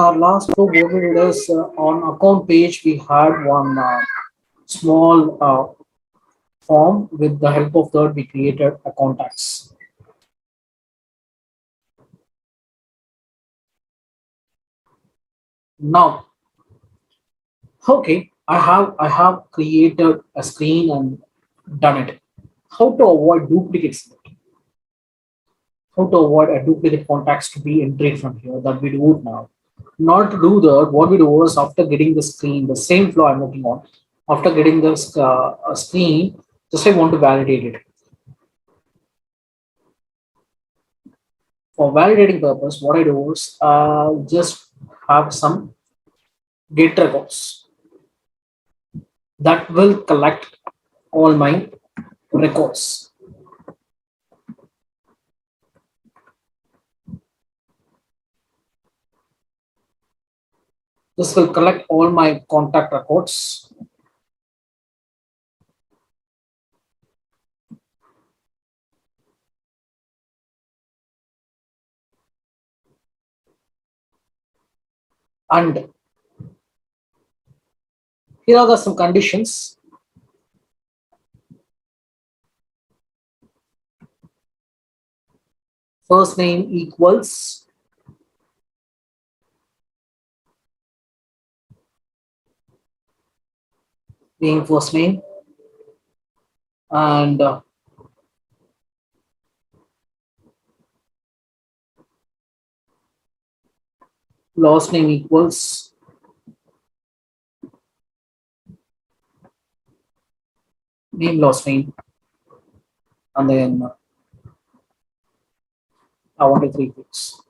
Our last two what we did is on account page we had one small form. With the help of that we created a contacts. Now, okay, I have created a screen and done it. How to avoid duplicates? How to avoid a duplicate contacts to be entered from here? That we do it now. Not to do that, what we do is after getting the screen, the same flow I'm working on. After getting this screen, just I want to validate it. For validating purpose, what I do is just have some get records that will collect all my records. This will collect all my contact records and here are some conditions. First name equals name first name and last name equals name last name and then I wanted three things.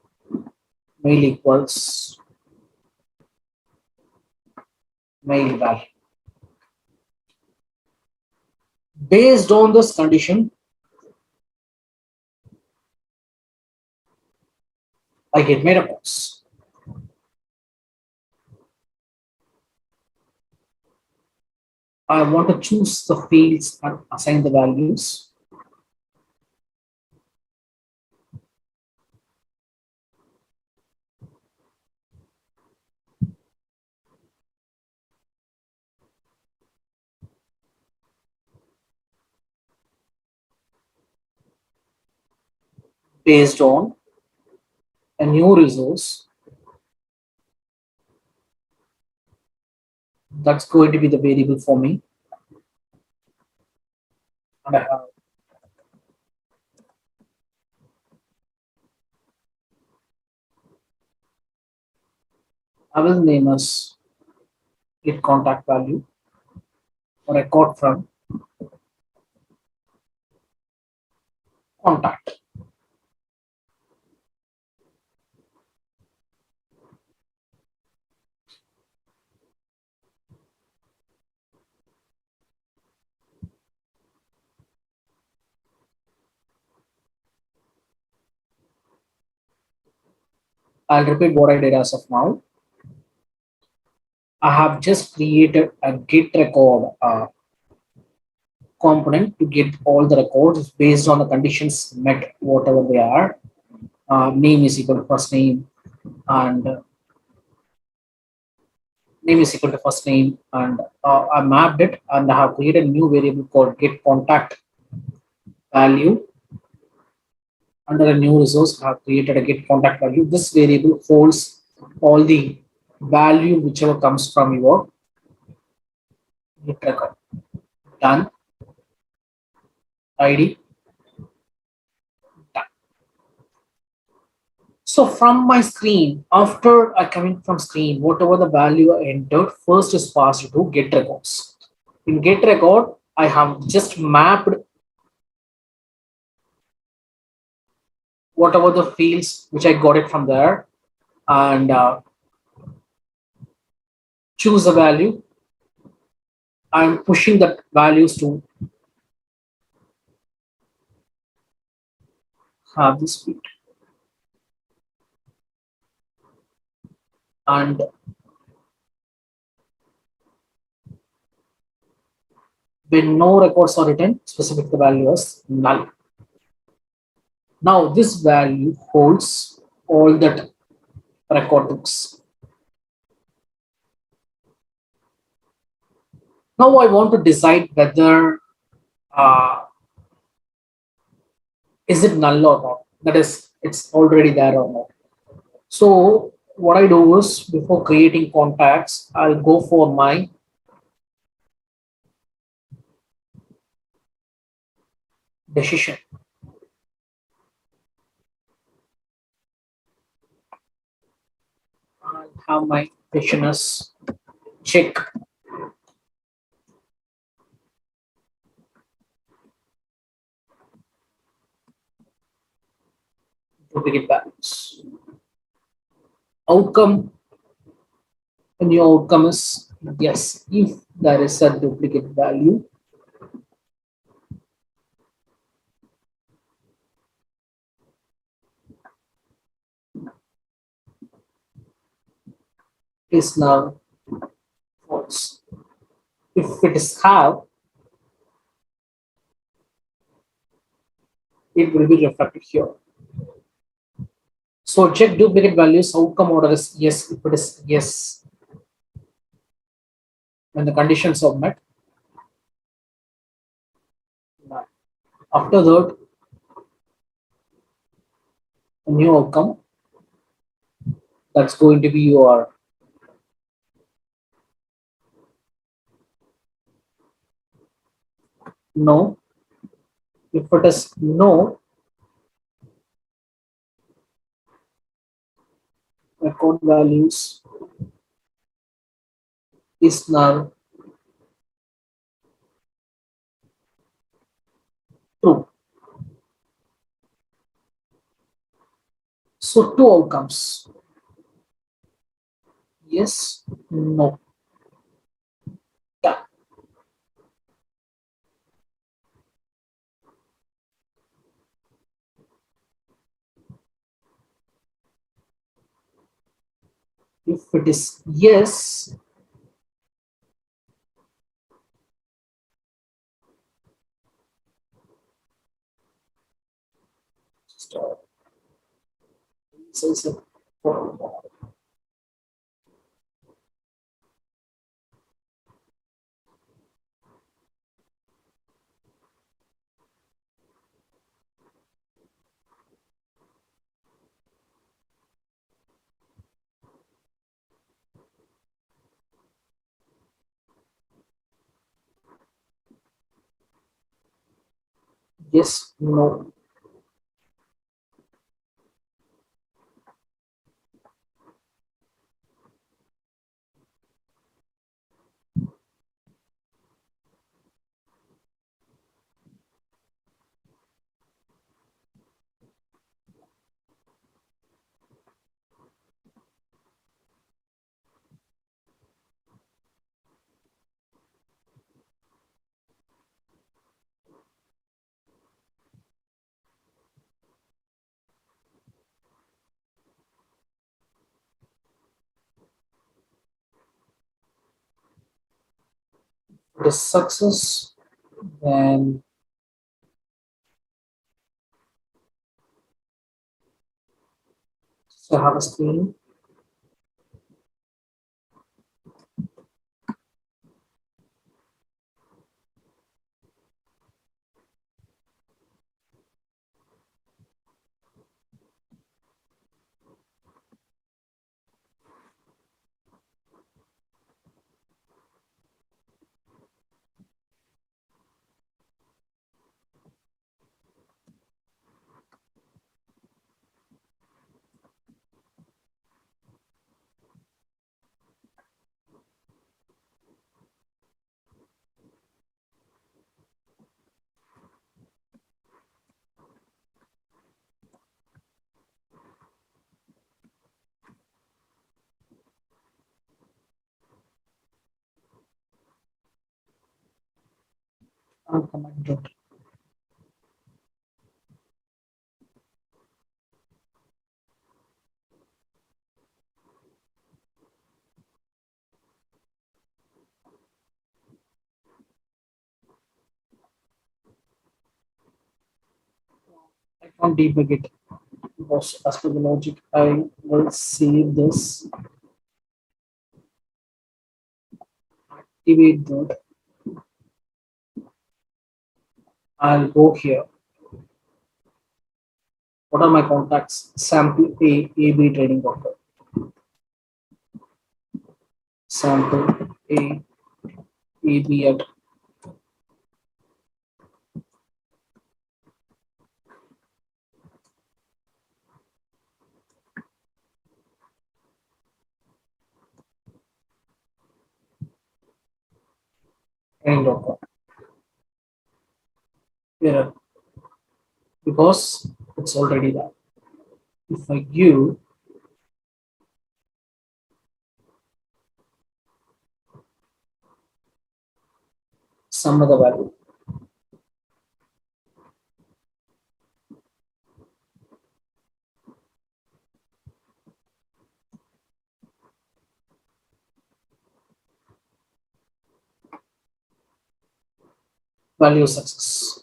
Mail equals mail value. Based on this condition, I get my reports. I want to choose the fields and assign the values. Based on a new resource that's going to be the variable for me. And I will name as get contact value or record from contact. I'll repeat what I did as of now. I have just created a get record component to get all the records based on the conditions met, whatever they are. Name is equal to first name and name is equal to first name and I mapped it and I have created a new variable called get contact value. Under a new resource, I have created a get contact value. This variable holds all the value whichever comes from your get record. Done. ID. Done. So from my screen, after I coming from screen, whatever the value I entered, first is passed to get records. In get record, I have just mapped whatever the fields which I got it from there and choose a value. I'm pushing the values to have this field. And when no records are written, specific the value is null. Now this value holds all that records. Now I want to decide whether uh, is it null or not. That is, it's already there or not. So what I do is before creating contacts, I'll go for my decision. I'll have my decision as check duplicate balance. Outcome, the new outcome is yes, if there is a duplicate value, is now false. If it is have, it will be reflected here. So check duplicate values, outcome order is yes, if it is yes, when the conditions are met. After that, a new outcome, that's going to be your no. If it is no, account values is now true. So two outcomes, yes, no. Yeah. If it is yes, just, says it for yes, no. If it is success, then so have a screen. I'll comment it. I can't debug it because as per the logic, I will save this, activate that. I'll go here. What are my contacts? Sample A, AB trading broker. Sample A, AB at trading broker. Error because it's already there. If I give some other value success.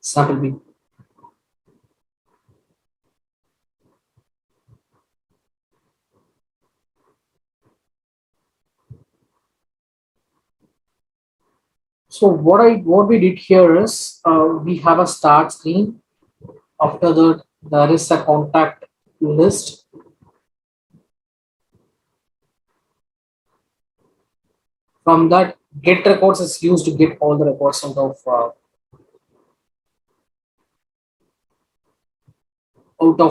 Sample B. So what we did here is we have a start screen. After that, there is a contact list. From that, get records is used to get all the records out of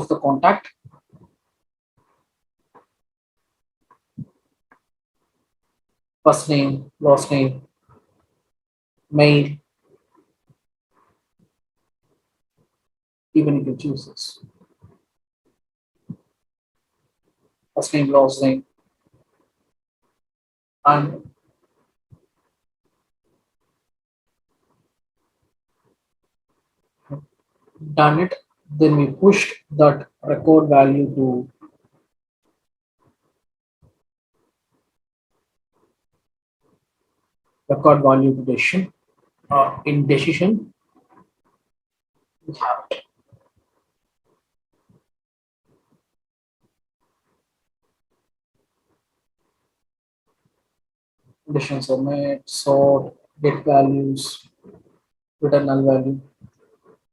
the contact. First name, last name, mail, even if you choose this. First name, last name, and done it. Then we pushed that record value to record value to decision. In decision, we have decisions are made, sort, get values, return null value.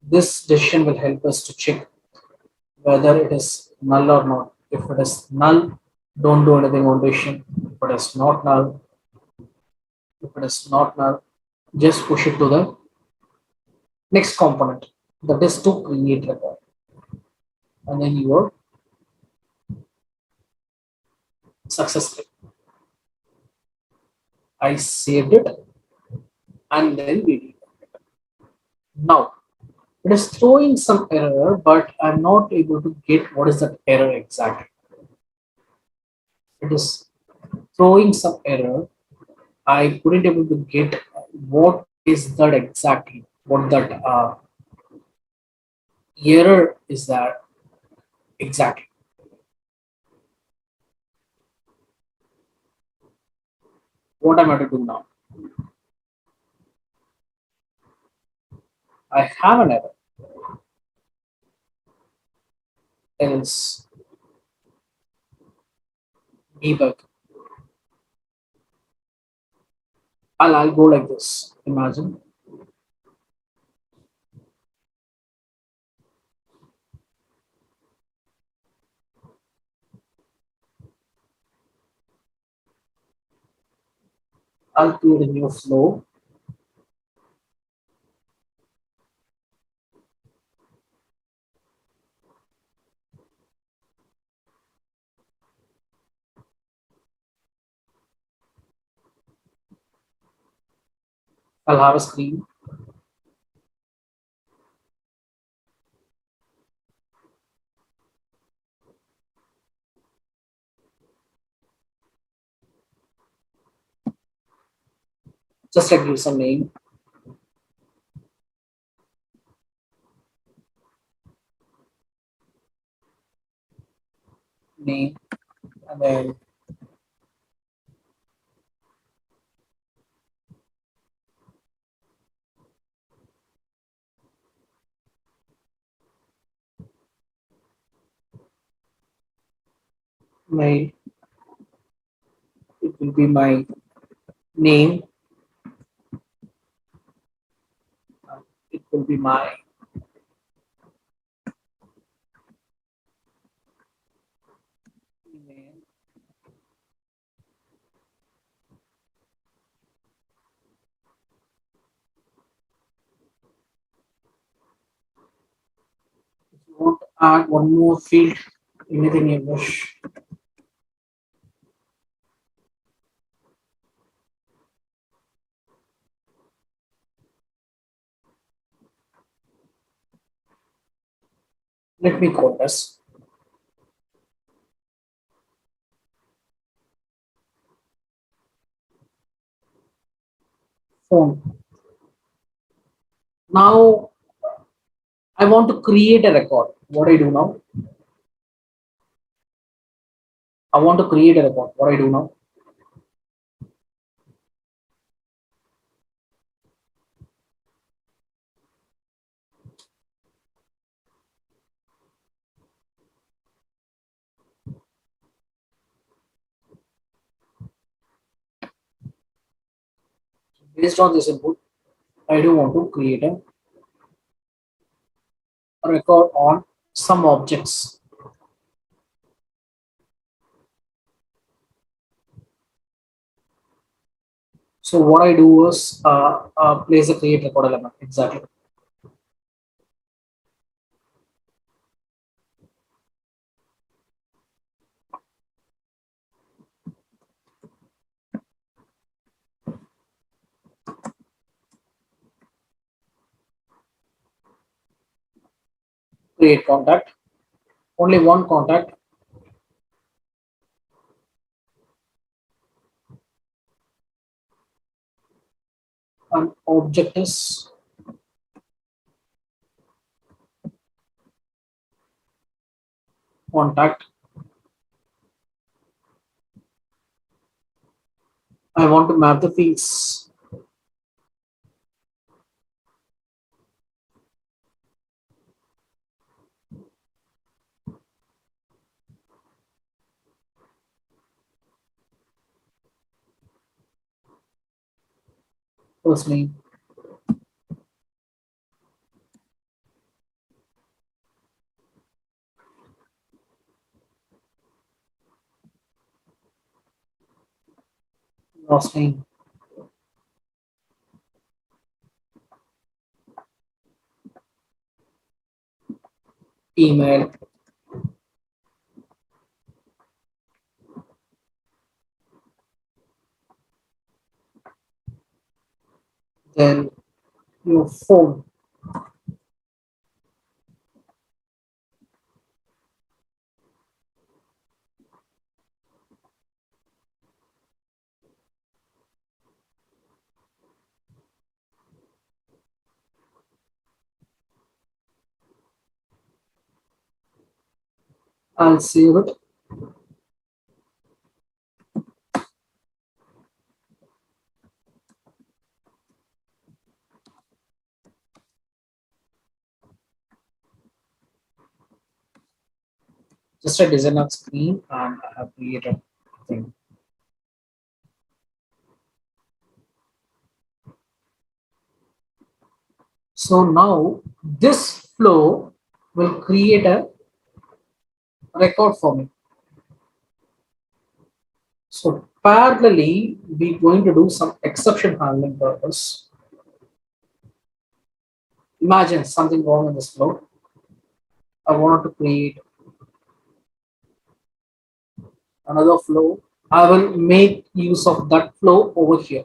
This decision will help us to check whether it is null or not. If it is null, don't do anything on decision. If it is not null, if it is not null, just push it to the next component, that is to create record. And then you are successful. I saved it and then we did. Now it is throwing some error, but I'm not able to get what is that error exactly. It is throwing some error. I couldn't able to get what is that exactly, what that error is that exactly. What am I to do now? I have an error. Else debug. I'll go like this. Imagine I'll create a new flow. I'll have a screen. Just like give some name, and then mail. It will be my name. It will be my email. If you want to add one more field, anything you wish. Let me code this. Phone. Now I want to create a record. What I do now? I want to create a record. What I do now? Based on this input, I do want to create a record on some objects. So what I do is place a create record element. Exactly. Create contact. Only one contact. And object is contact. I want to map the fields. First name, last name, email, then your phone. I'll save it. Just a design on screen and I have created thing. So now this flow will create a record for me. So parallelly, we're going to do some exception handling purpose. Imagine something wrong in this flow. I wanted to create another flow. I will make use of that flow over here.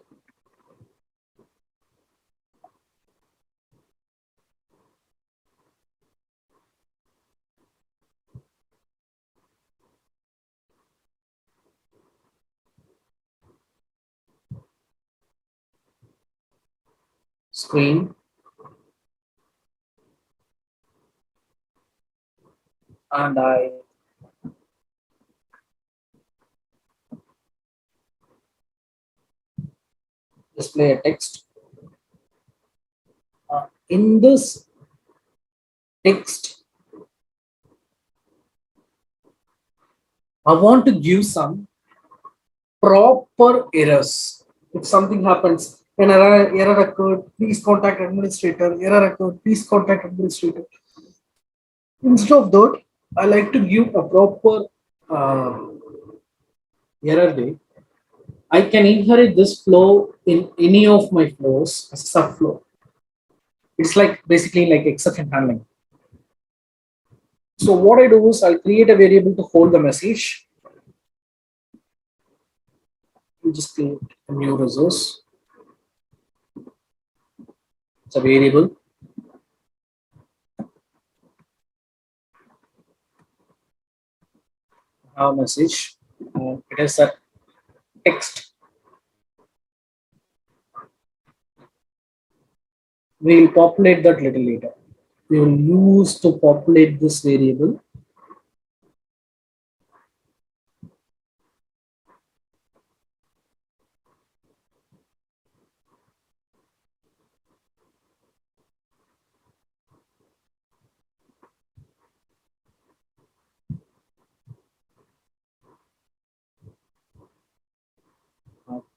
Screen, and I display a text. In this text, I want to give some proper errors. If something happens, an error occurred, please contact administrator. Error occurred, please contact administrator. Instead of that, I like to give a proper uh, error day. I can inherit this flow in any of my flows as a subflow. It's like basically like exception handling. So what I do is I'll create a variable to hold the message. You just create a new resource. It's a variable. Have message. It is a text. We will populate that little later. We will use to populate this variable.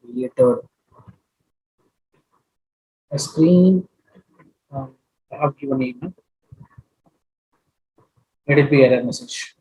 Created a screen. I have given name. Let it be error message.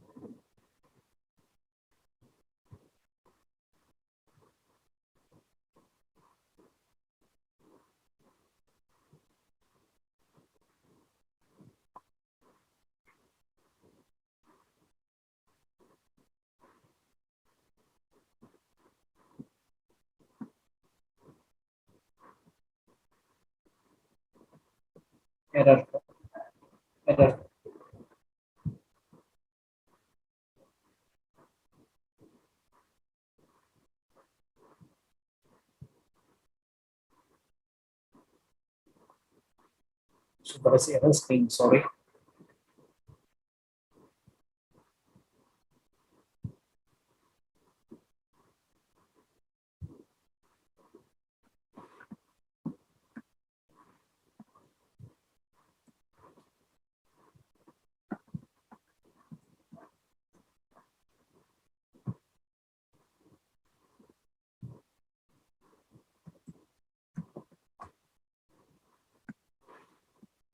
Error. Error. So that is error screen. Sorry.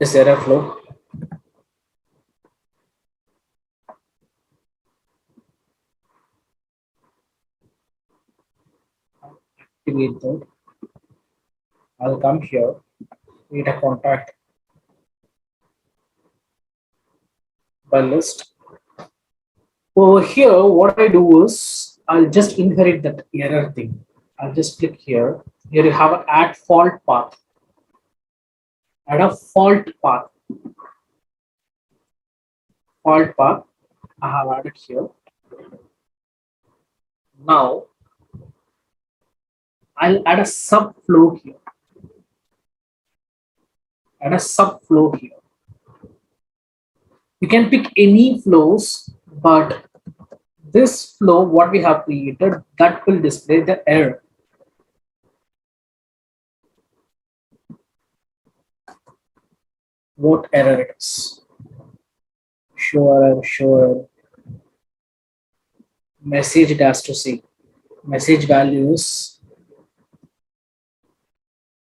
This error flow. Activate that. I'll come here. Create a contact by list. Over here, what I do is I'll just inherit that error thing. I'll just click here. Here you have an add fault path. Add a fault path. Fault path. I have added here. Now I'll add a subflow here. Add a subflow here. You can pick any flows, but this flow, what we have created, that will display the error. What error it is. Sure. Message it has to see. Message values.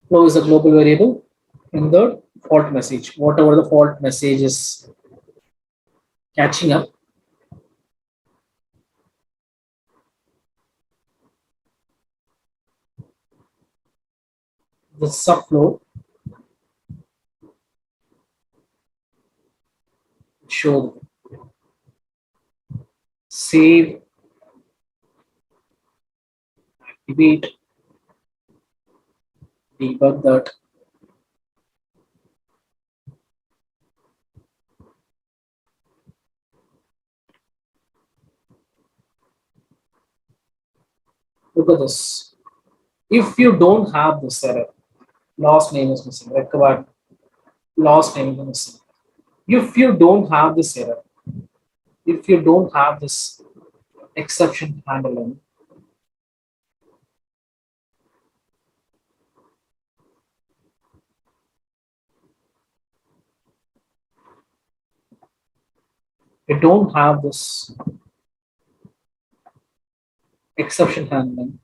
Flow is a global variable in the fault message. Whatever the fault message is catching up, the subflow show save, activate, debug that. Look at this. If you don't have this error, last name is missing, required last name is missing. If you don't have this error, if you don't have this exception handling, you don't have this exception handling.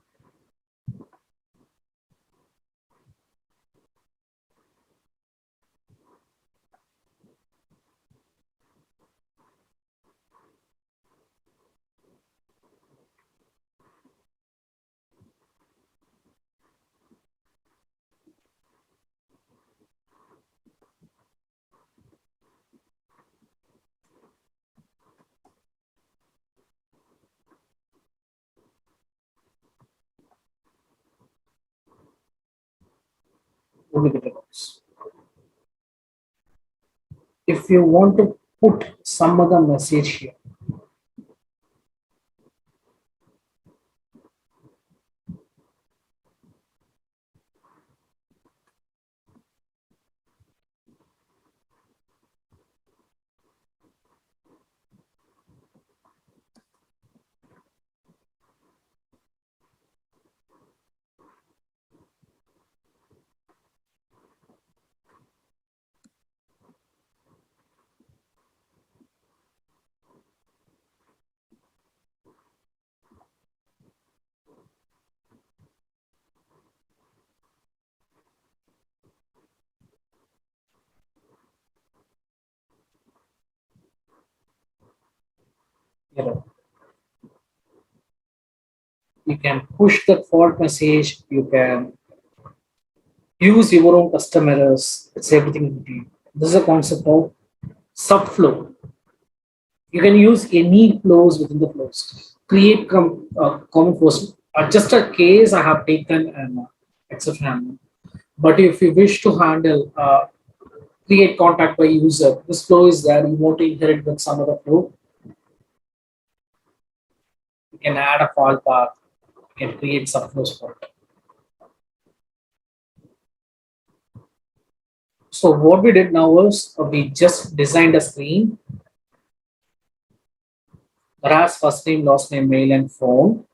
Only the records. If you want to put some other message here, you know, you can push that fault message. You can use your own custom errors. It's everything in between. This is a concept of subflow. You can use any flows within the flows. Create common flows. Just a case I have taken an exception handling. But if you wish to handle create contact by user, this flow is there. You want to inherit with some other flow. You can add a fault path. You can create subflows for it. So what we did now is we just designed a screen that has first name, last name, mail, and phone.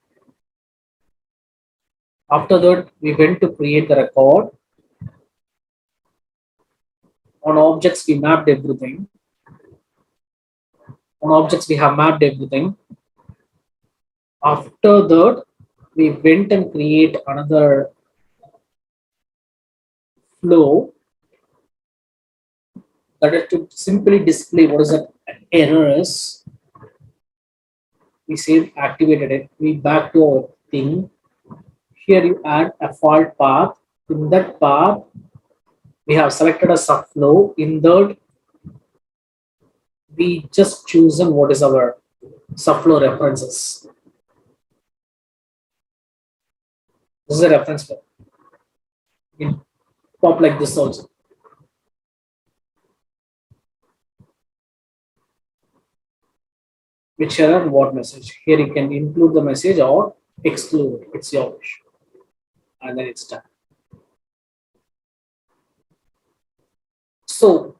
After that, we went to create the record. On objects, we mapped everything. On objects, we have mapped everything. After that, we went and create another flow that is to simply display what is that error is. We say activated it. We back to our thing. Here you add a fault path. In that path, we have selected a subflow. In that, we just chosen what is our subflow references. This is a reference flow. You can pop like this also. Which error, what message. Here you can include the message or exclude it. It's your wish. And then it's done. So,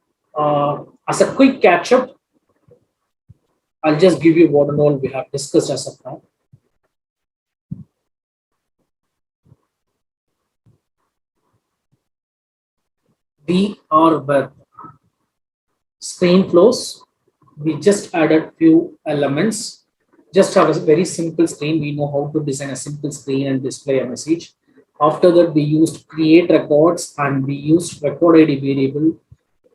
as a quick catch up, I'll just give you what and all we have discussed as of now. We are with screen flows. We just added few elements. Just have a very simple screen. We know how to design a simple screen and display a message. After that, we used create records and we used record ID variable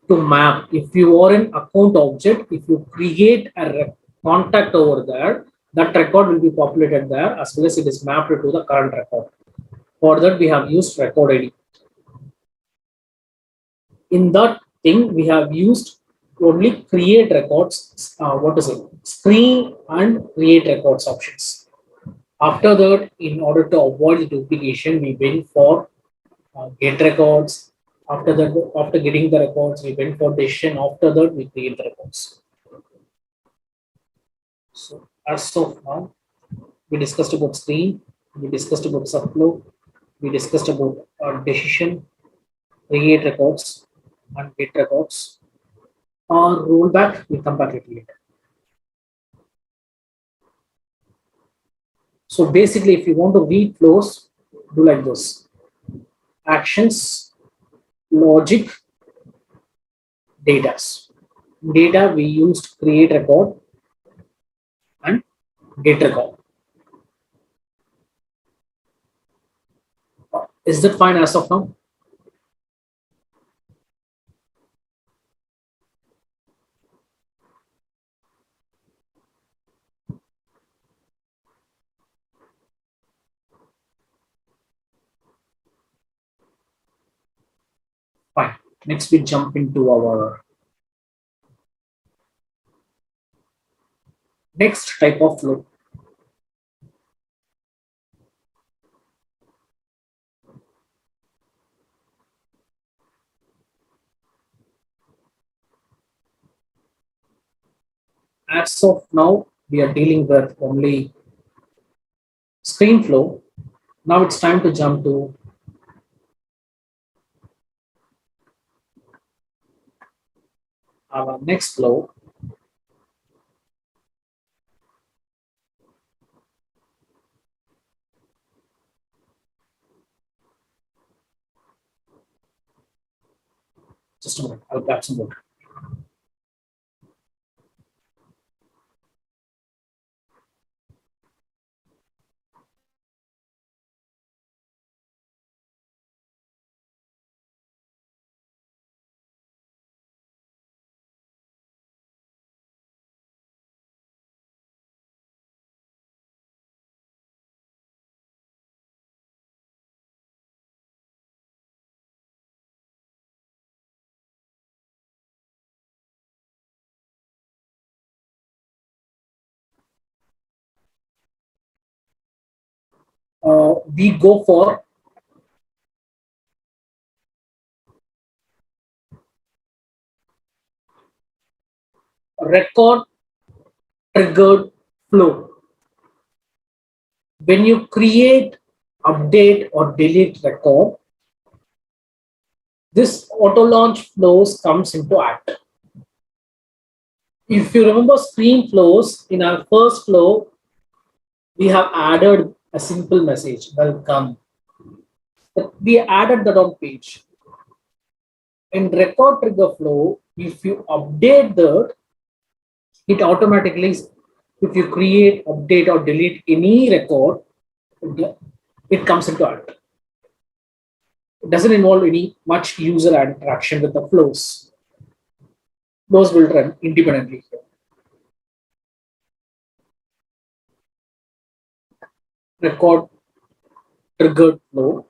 to map. If you are an account object, if you create a contact over there, that record will be populated there as well as it is mapped to the current record. For that, we have used record ID. In that thing, we have used only create records, what is it? Screen and create records options. After that, in order to avoid the duplication, we went for get records. After that, after getting the records, we went for decision. After that, we create the records. So as of now, we discussed about screen, we discussed about subflow, we discussed about decision, create records, and get records. Or rollback, we come back later. So basically, if you want to read flows, do like this: actions, logic, data. Data we used create record and get record. Is that fine as of now? Fine. Next, we jump into our next type of flow. As of now, we are dealing with only screen flow. Now it's time to jump to our next flow. Just a moment, I'll grab some water. We go for record triggered flow. When you create, update, or delete record, this auto launch flows comes into act. If you remember screen flows, in our first flow, we have added a simple message, welcome. But we added that on page. In record trigger flow, if you update that, it automatically, if you create, update, or delete any record, it comes into act. It doesn't involve any much user interaction with the flows. Those will run independently here. Record triggered flow.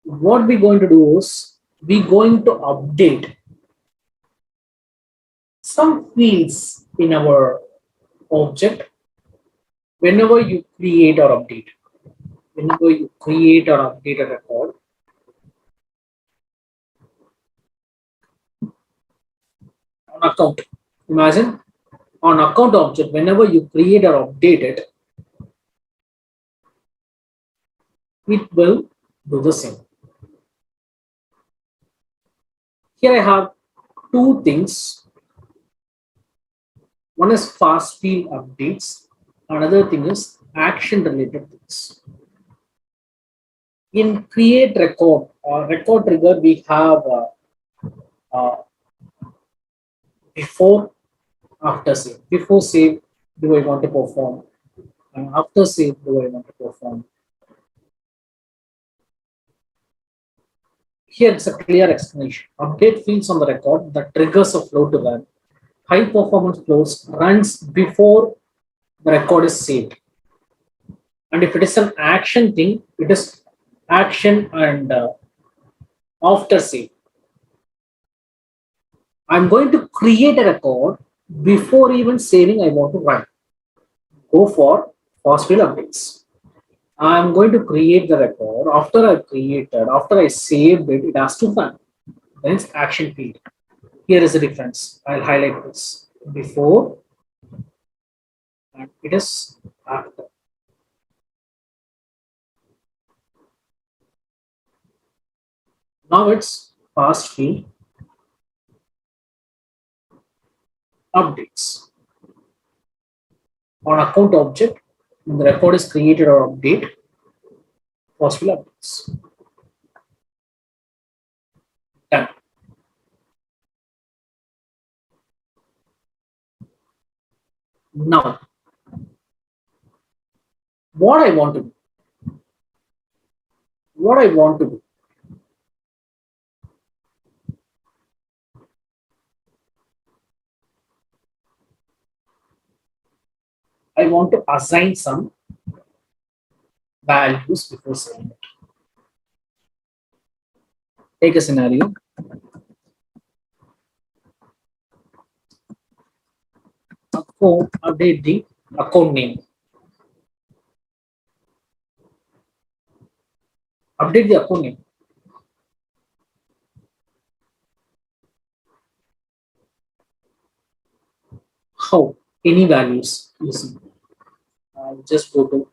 What we're going to do is we're going to update some fields in our object whenever you create or update. Whenever you create or update a record, on account, imagine on account object, whenever you create or update it, it will do the same. Here I have two things. One is fast field updates. Another thing is action related things. In create record or record trigger, we have uh, before, after save. Before save, do I want to perform? And after save, do I want to perform? Here it's a clear explanation. Update fields on the record that triggers a flow to run. High performance flows runs before the record is saved. And if it is an action thing, it is action and after save. I'm going to create a record before even saving I want to run. Go for fast field updates. I'm going to create the record. After I created, after I saved it, it has to run. Then it's action field. Here is the difference. I'll highlight this. Before and it is after. Now it's fast field updates. On account object, when the record is created or update, fast field updates. Done. Now, what I want to do, what I want to do, I want to assign some values before saying it. Take a scenario. Update the account name. Update the account name. How? Any values. Listen. I'll just go to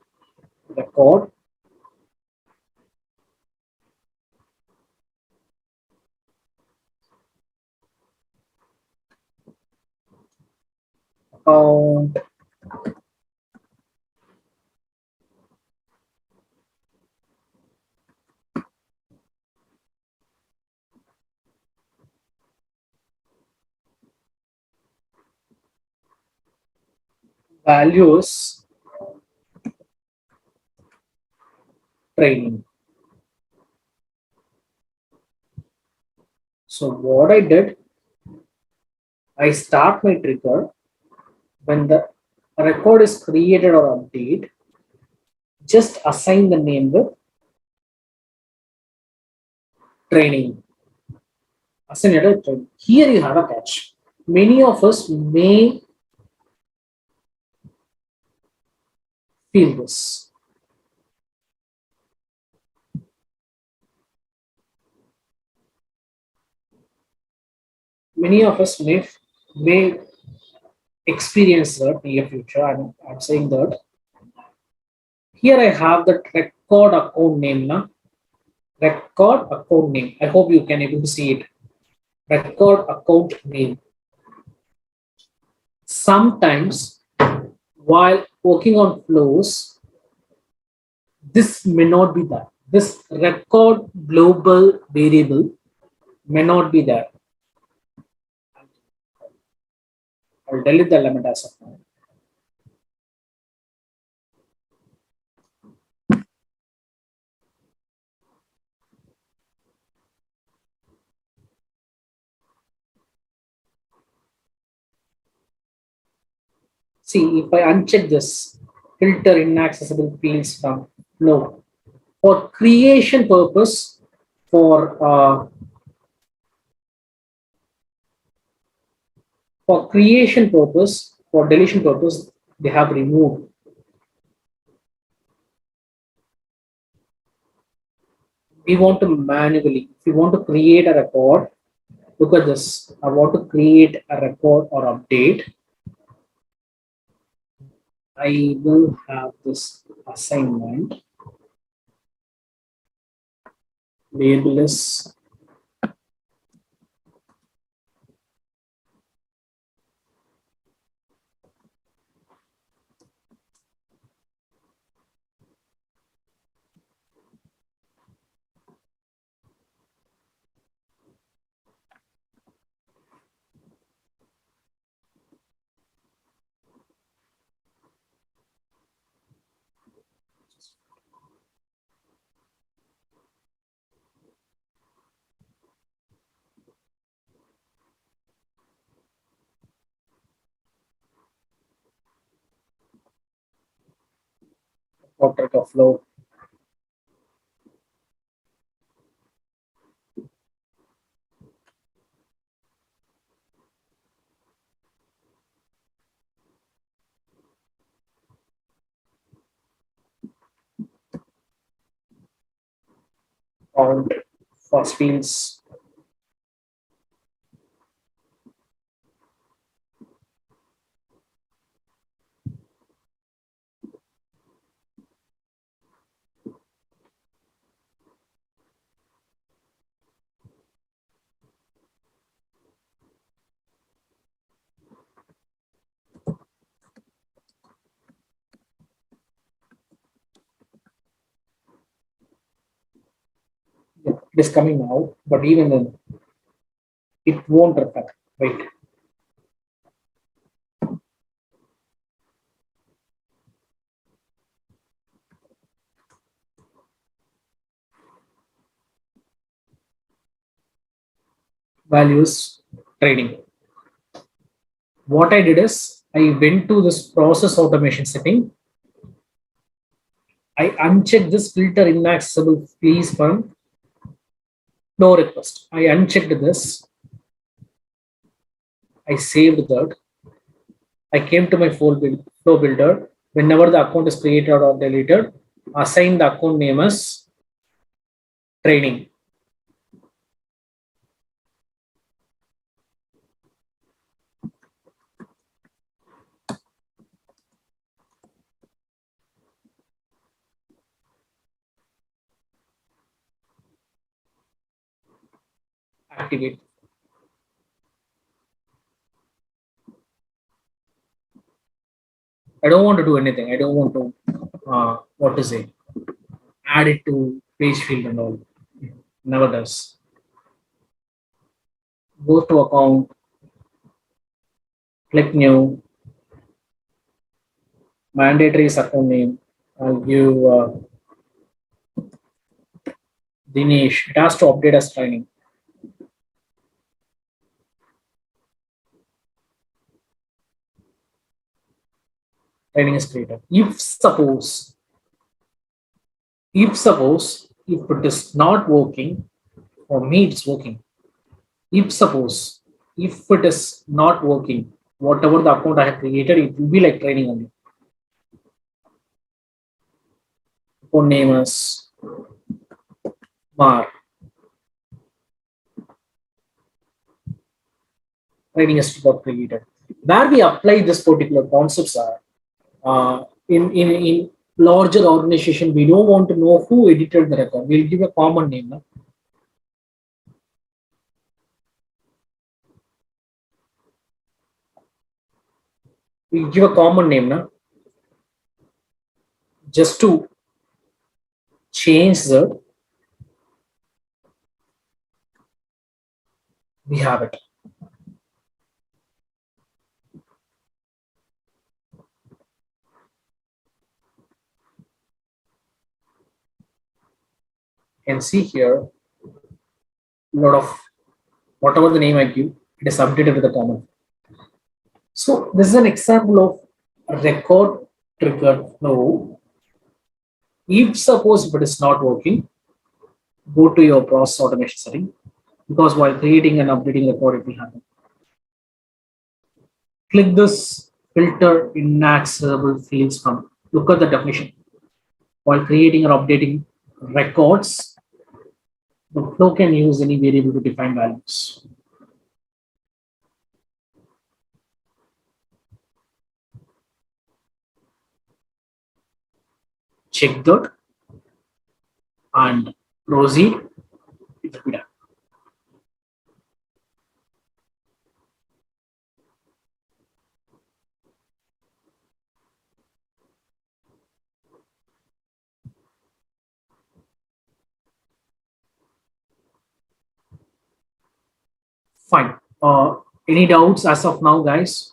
record. Account. Values. Training. So what I did, I start my trigger when the record is created or update. Just assign the name with training. Assign it with training. Here you have a catch. Many of us may feel this. Many of us may experience that in the future. I'm saying that. Here I have the record account name. Na? Record account name. I hope you can able to see it. Record account name. Sometimes while working on flows, this may not be that. This record global variable may not be there. I'll delete the element as of now. See, if I uncheck this, filter inaccessible fields from flow for creation purpose, for creation purpose, for deletion purpose, they have removed. We want to manually, if we want to create a record, look at this. I want to create a record or update. I will have this assignment. Label is portrait of flow. Count first fields. Yeah, it is coming now, but even then, it won't reflect. Wait. values training. What I did is I went to this process automation setting. I unchecked this filter inaccessible please from no request. I unchecked this. I saved that. I came to my flow builder. Whenever the account is created or deleted, assign the account name as training. Activate. I don't want to do anything. I don't want to what to say, add it to page field and all. Never does. Go to account, click new, mandatory is account name. I'll give Dinesh. It has to update as training. Training is created. If it is not working, for me it's working. If it is not working, whatever the account I have created, it will be like training only. Account name is Mar. Training is got created. Where we apply this particular concepts are in larger organization, we don't want to know who edited the record. We'll give a common name. No? We give a common name now just to change the we have it. You can see here a lot of whatever the name I give, it is updated with a common. So this is an example of record triggered flow. If suppose if it is not working, go to your process automation setting, because while creating and updating record it will happen. Click this filter inaccessible fields from. Look at the definition. While creating or updating records, the flow can use any variable to define values. Check that and proceed. It will be done. Fine. Any doubts as of now, guys?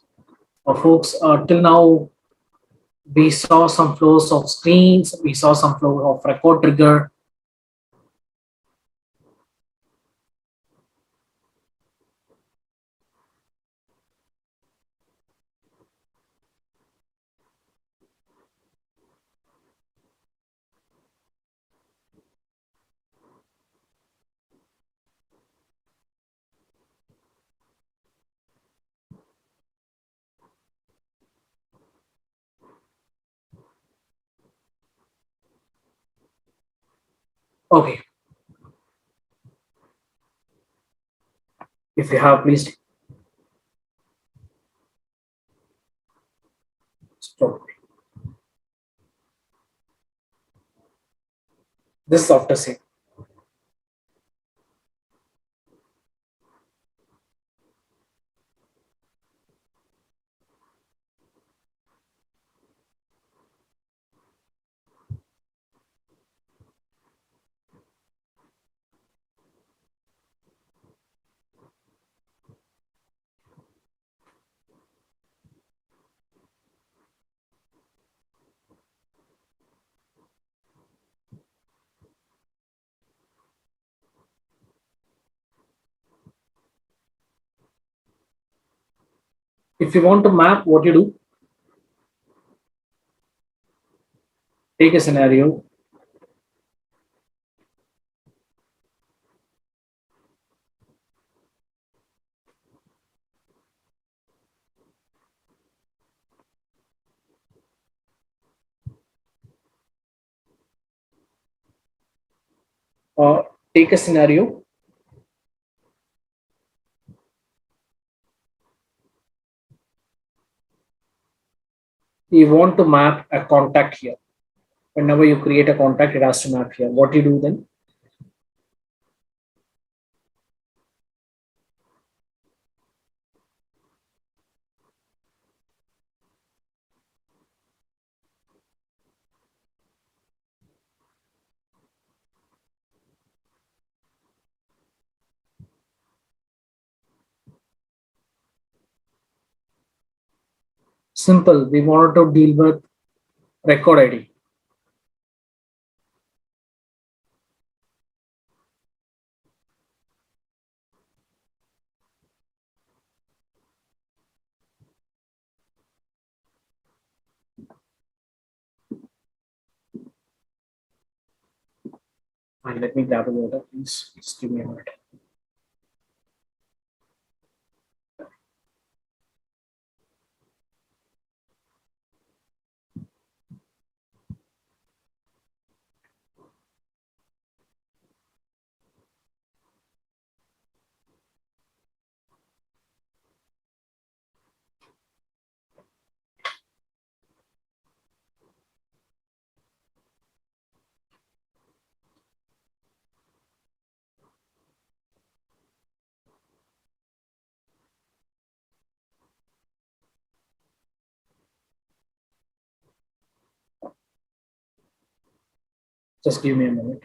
Folks, till now we saw some flows of screens, we saw some flow of record trigger. Okay. If you have, please stop. This after say. If you want to map, what you do, take a scenario. Uh, Take a scenario. You want to map a contact here. Whenever you create a contact, it has to map here. What do you do then? Simple. We wanted to deal with record ID. And let me grab a water, please. Just give me a minute. Just give me a minute.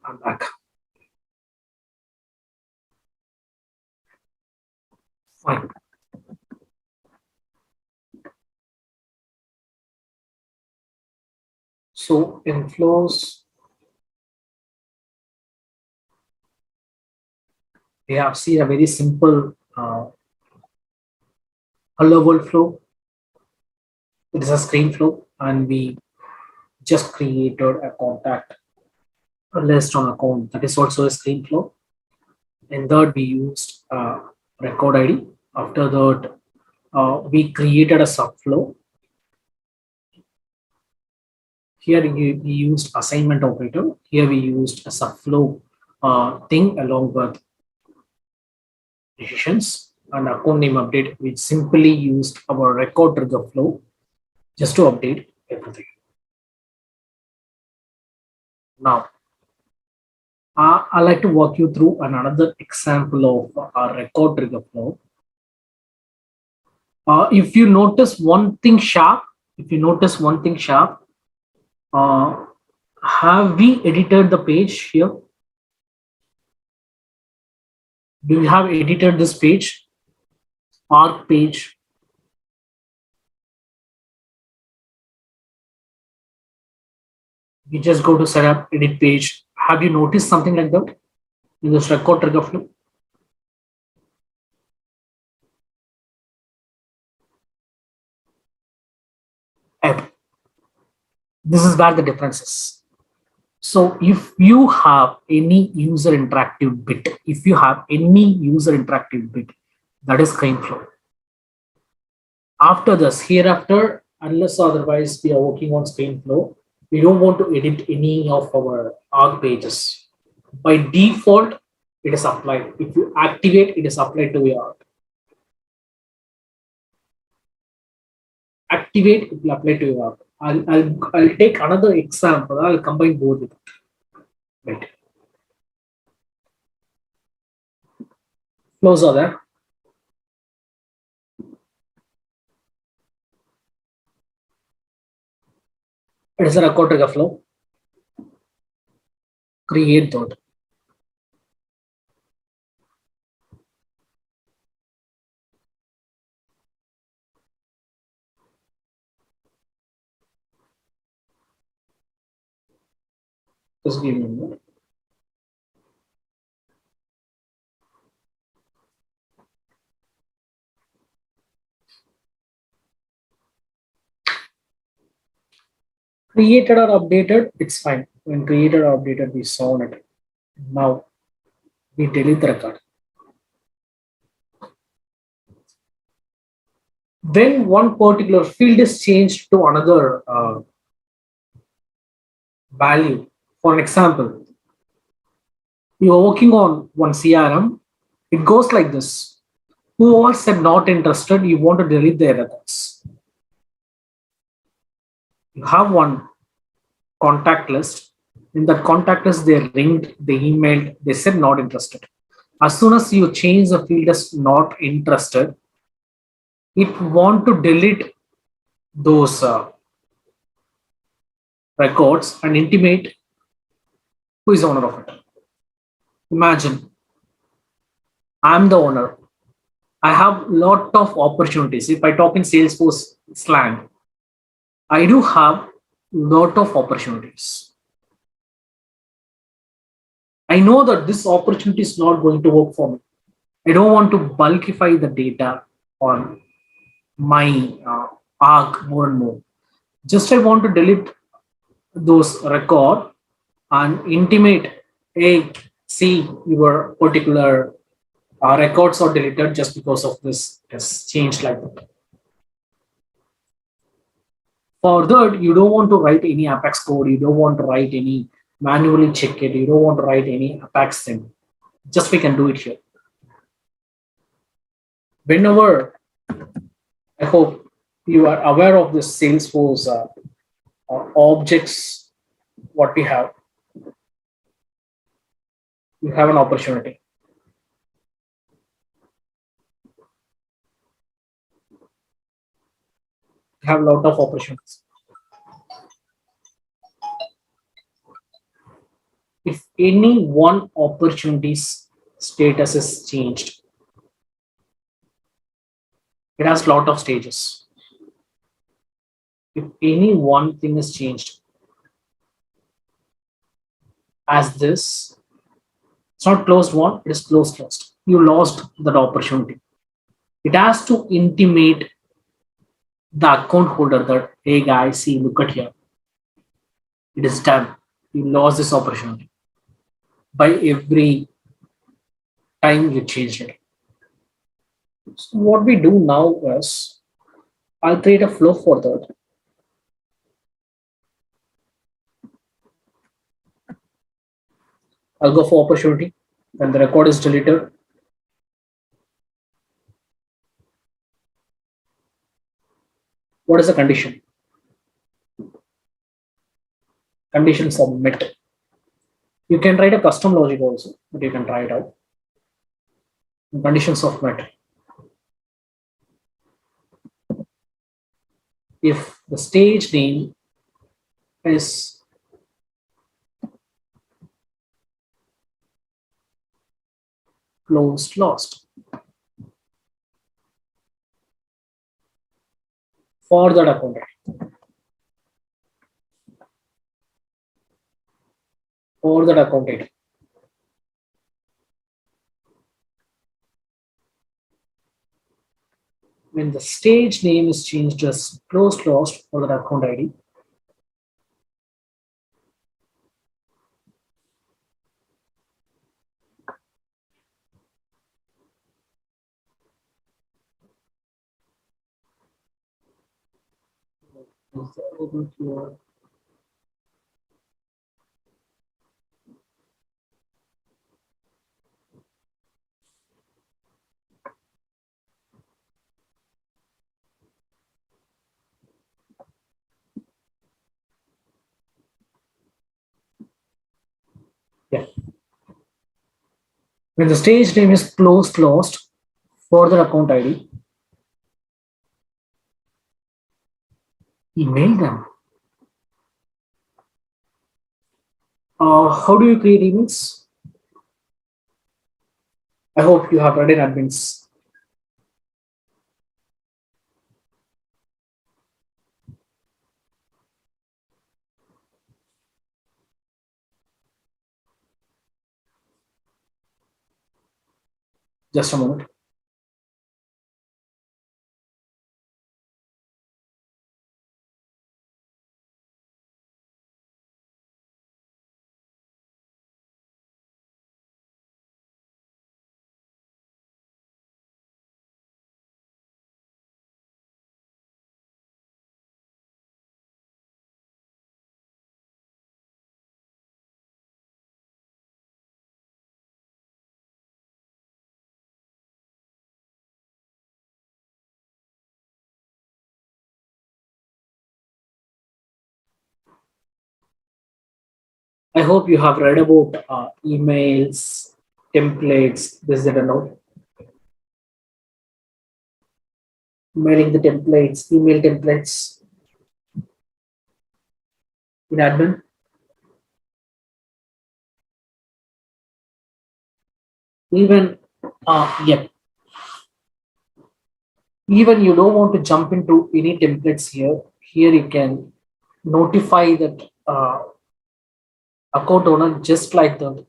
I'm back. Fine. So inflows, we have seen a very simple hello world flow. It is a screen flow, and we just created a contact list on account. That is also a screen flow. In that, we used record ID. After that, we created a subflow. Here we used assignment operator. Here we used a subflow thing along with decisions and account name update. We simply used our record trigger flow just to update everything. Now, I'd like to walk you through another example of our record trigger flow. If you notice one thing sharp, uh, have we edited the page here? Do we have edited this page, arc page? We just go to setup, edit page. Have you noticed something like that in this record trigger flow? This is where the difference is. So if you have any user interactive bit, that is screen flow. After this, hereafter, unless otherwise we are working on screen flow, we don't want to edit any of our arc pages. By default, it is applied. If you activate, it is applied to your arc. Activate, it will apply to your arc. I'll take another example. I'll combine both of them. Right. Flows are there. It is a record trigger flow. Create that. Just give me a minute. Created or updated, it's fine. When created or updated, we saw it. Now we delete the record. When one particular field is changed to another value, for an example, you are working on one CRM, it goes like this. Whoever said not interested, you want to delete their records. You have one contact list. In that contact list, they ringed, they emailed, they said not interested. As soon as you change the field as not interested, it want to delete those records and intimate who is owner of it. Imagine I'm the owner. I have lot of opportunities. If I talk in Salesforce slang, I do have lot of opportunities. I know that this opportunity is not going to work for me. I don't want to bulkify the data on my arc more and more. Just I want to delete those record and intimate, hey, see your particular records are deleted just because of this has changed like that. For that, you don't want to write any Apex code. You don't want to write any manually check it. You don't want to write any Apex thing. Just we can do it here. Whenever I hope you are aware of this Salesforce objects, what we have, you have an opportunity. You have a lot of opportunities. If any one opportunity's status is changed, it has a lot of stages. If any one thing is changed, as this, it's not closed one, it is closed. You lost that opportunity. It has to intimate the account holder that, hey guys, see, look at here. It is done. You lost this opportunity by every time you change it. So what we do now is I'll create a flow for that. I'll go for opportunity. When the record is deleted, what is the condition? Condition submit. You can write a custom logic also, but you can try it out. Conditions of met. If the stage name is closed lost for that account ID, for that account ID. When the stage name is changed as closed lost for that account ID, When the stage name is closed, further account ID, email them. How do you create emails? I hope you have read in admins. Just a moment. I hope you have read about emails, templates, this, that, and all. Mailing the templates, email templates in admin. Even, yeah, even you don't want to jump into any templates here. Here you can notify that account owner just like that.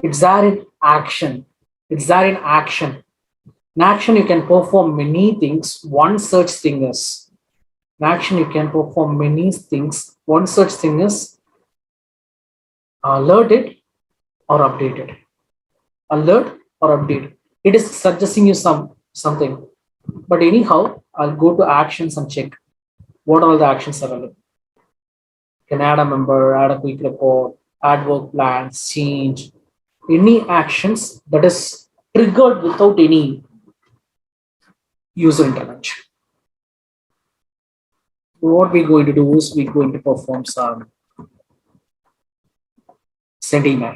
It's there in action. It's there in action. In action, you can perform many things. One such thing is, in action, you can perform many things. One such thing is alert it or update it. Alert or update. It is suggesting you something. But anyhow, I'll go to actions and check what all the actions are available. You can add a member, add a quick report, add work plans, change any actions that is triggered without any user intervention. What we're going to do is we're going to perform some send email.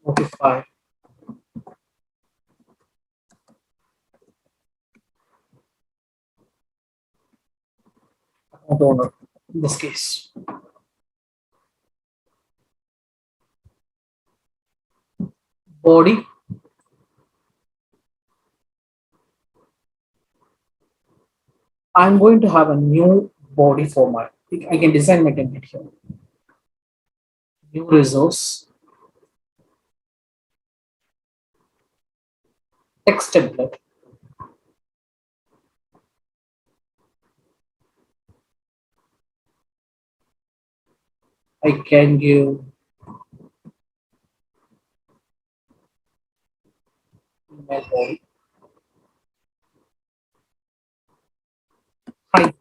Notify account owner in this case. Body. I'm going to have a new body format. I can design my template here. New resource, text template. I can give email body. Hi.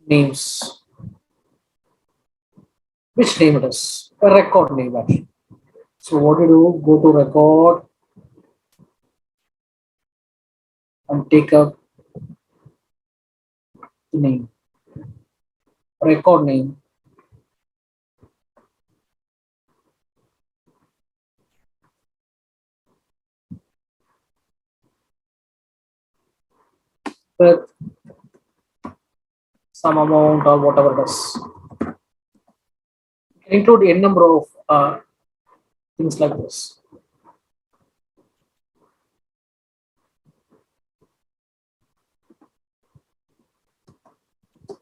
Names. Which name it is? A record name actually. So what you do? Go to record and take up the name. Record name. With some amount or whatever it is. You can include a number of things like this.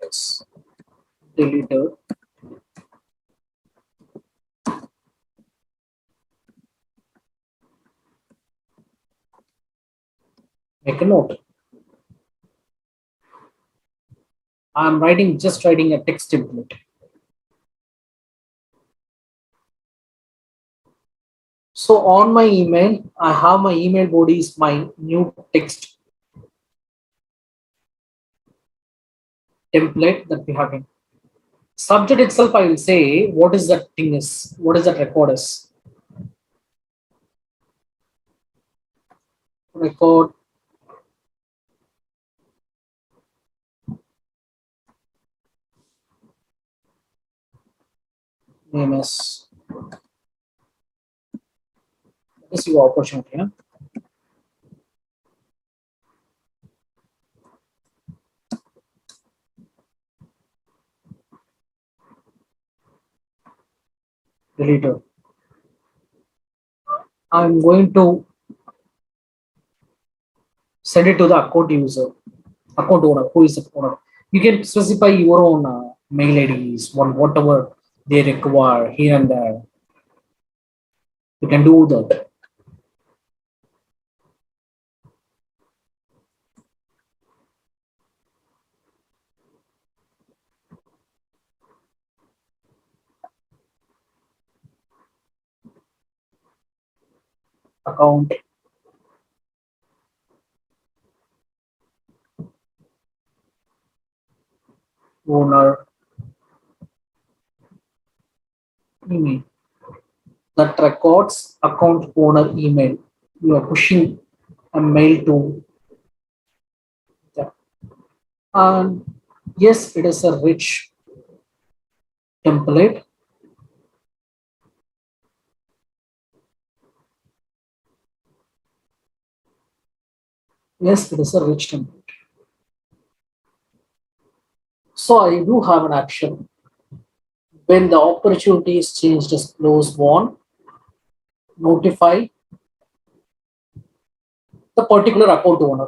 Yes. Deleted. Make a note. I'm just writing a text template. So on my email, I have my email body is my new text template that we have in. Subject itself, I will say what is that thing is, what is that record is. Record name is your opportunity. Yeah? Deleted. I'm going to send it to the account user, account owner. Who is the owner? You can specify your own mail IDs, whatever they require here and there. You can do that. Account owner email that records account owner email. You are pushing a mail to them. And yes, it is a rich template. Yes, it is a rich template. So I do have an action. When the opportunity is changed as close one, notify the particular account owner.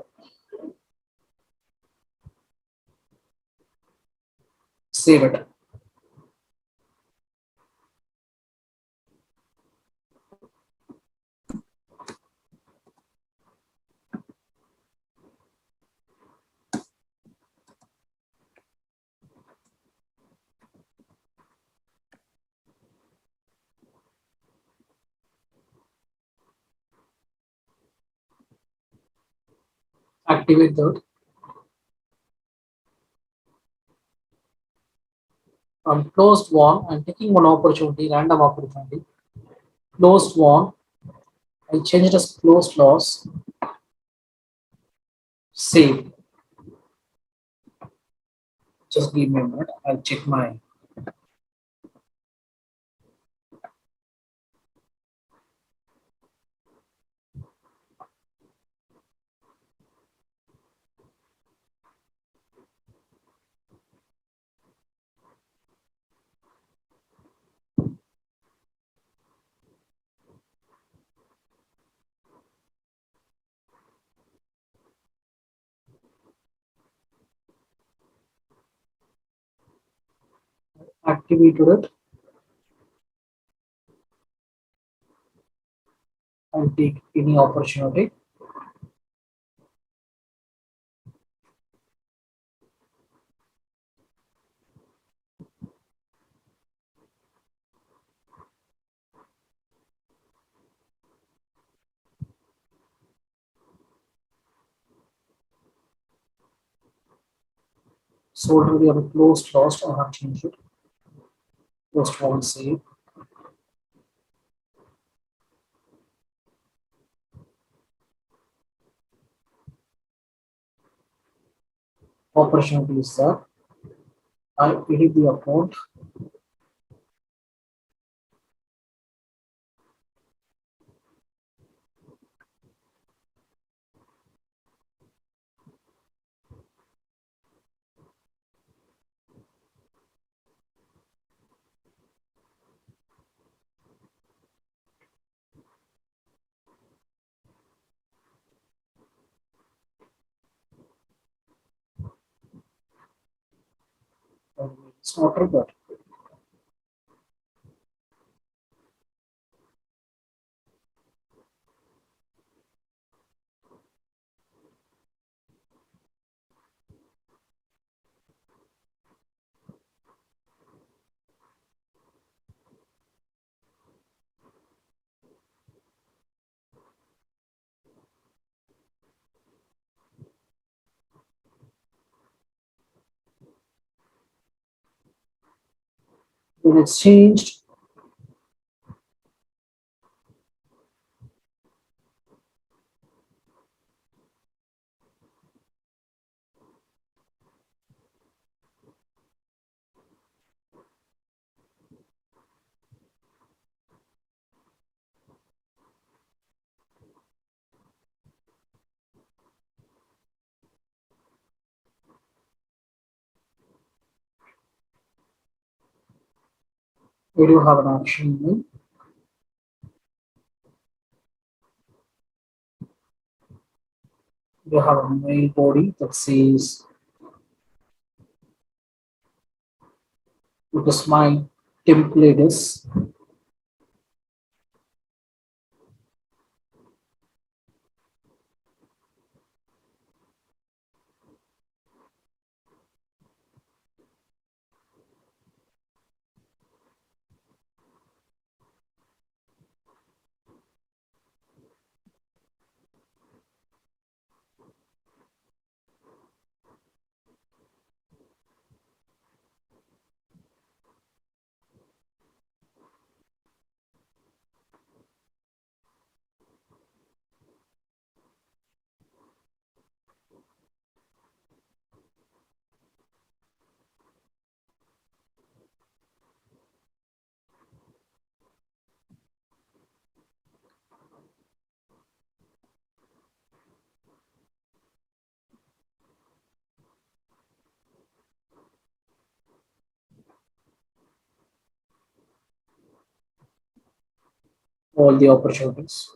Save it. Activate that. From closed one, I'm taking one opportunity, random opportunity. Closed one, I change it as closed loss. Save. Just give me a minute. I'll check my. Activated it. I'll take any opportunity. So already I'm closed lost. I have changed it. Closed one, save. Opportunity is there. I edit the account. It's not triggered. When it's changed, we do have an action name. We have a mail body that says, because my template is all the opportunities.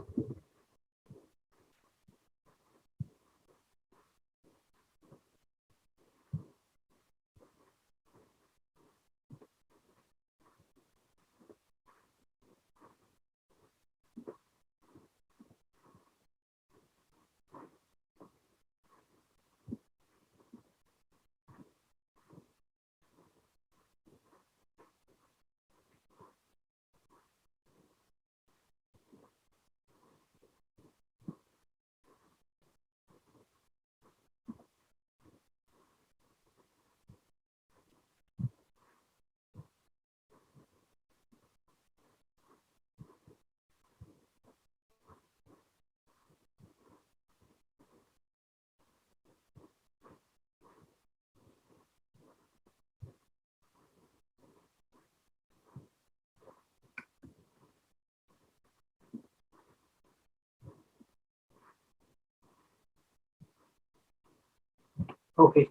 Okay,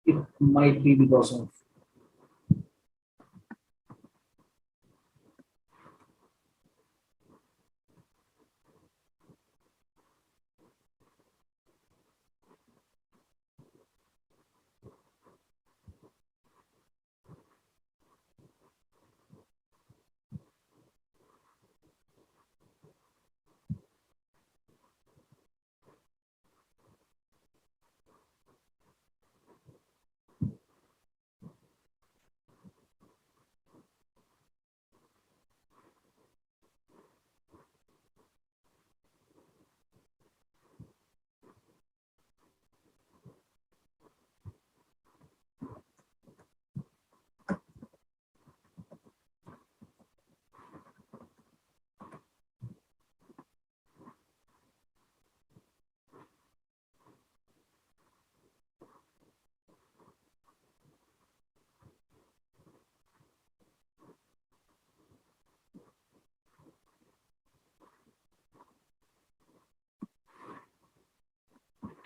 it might be because of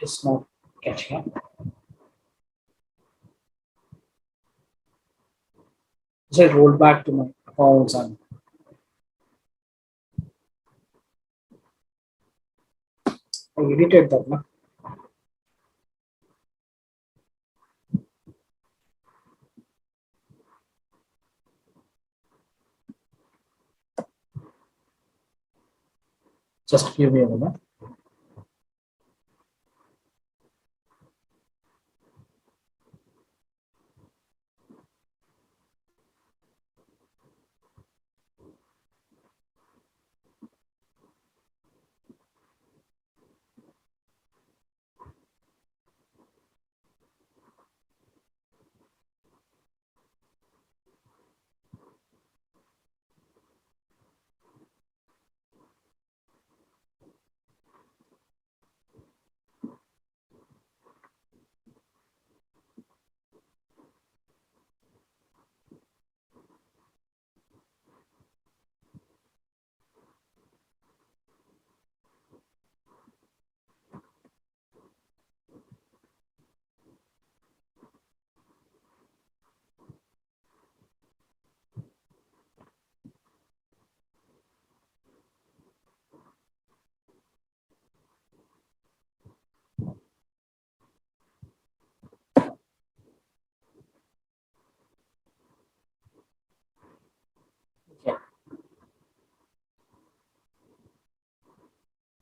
it's not catching up. So I rolled back to my accounts and I edited that one. Just give me a moment.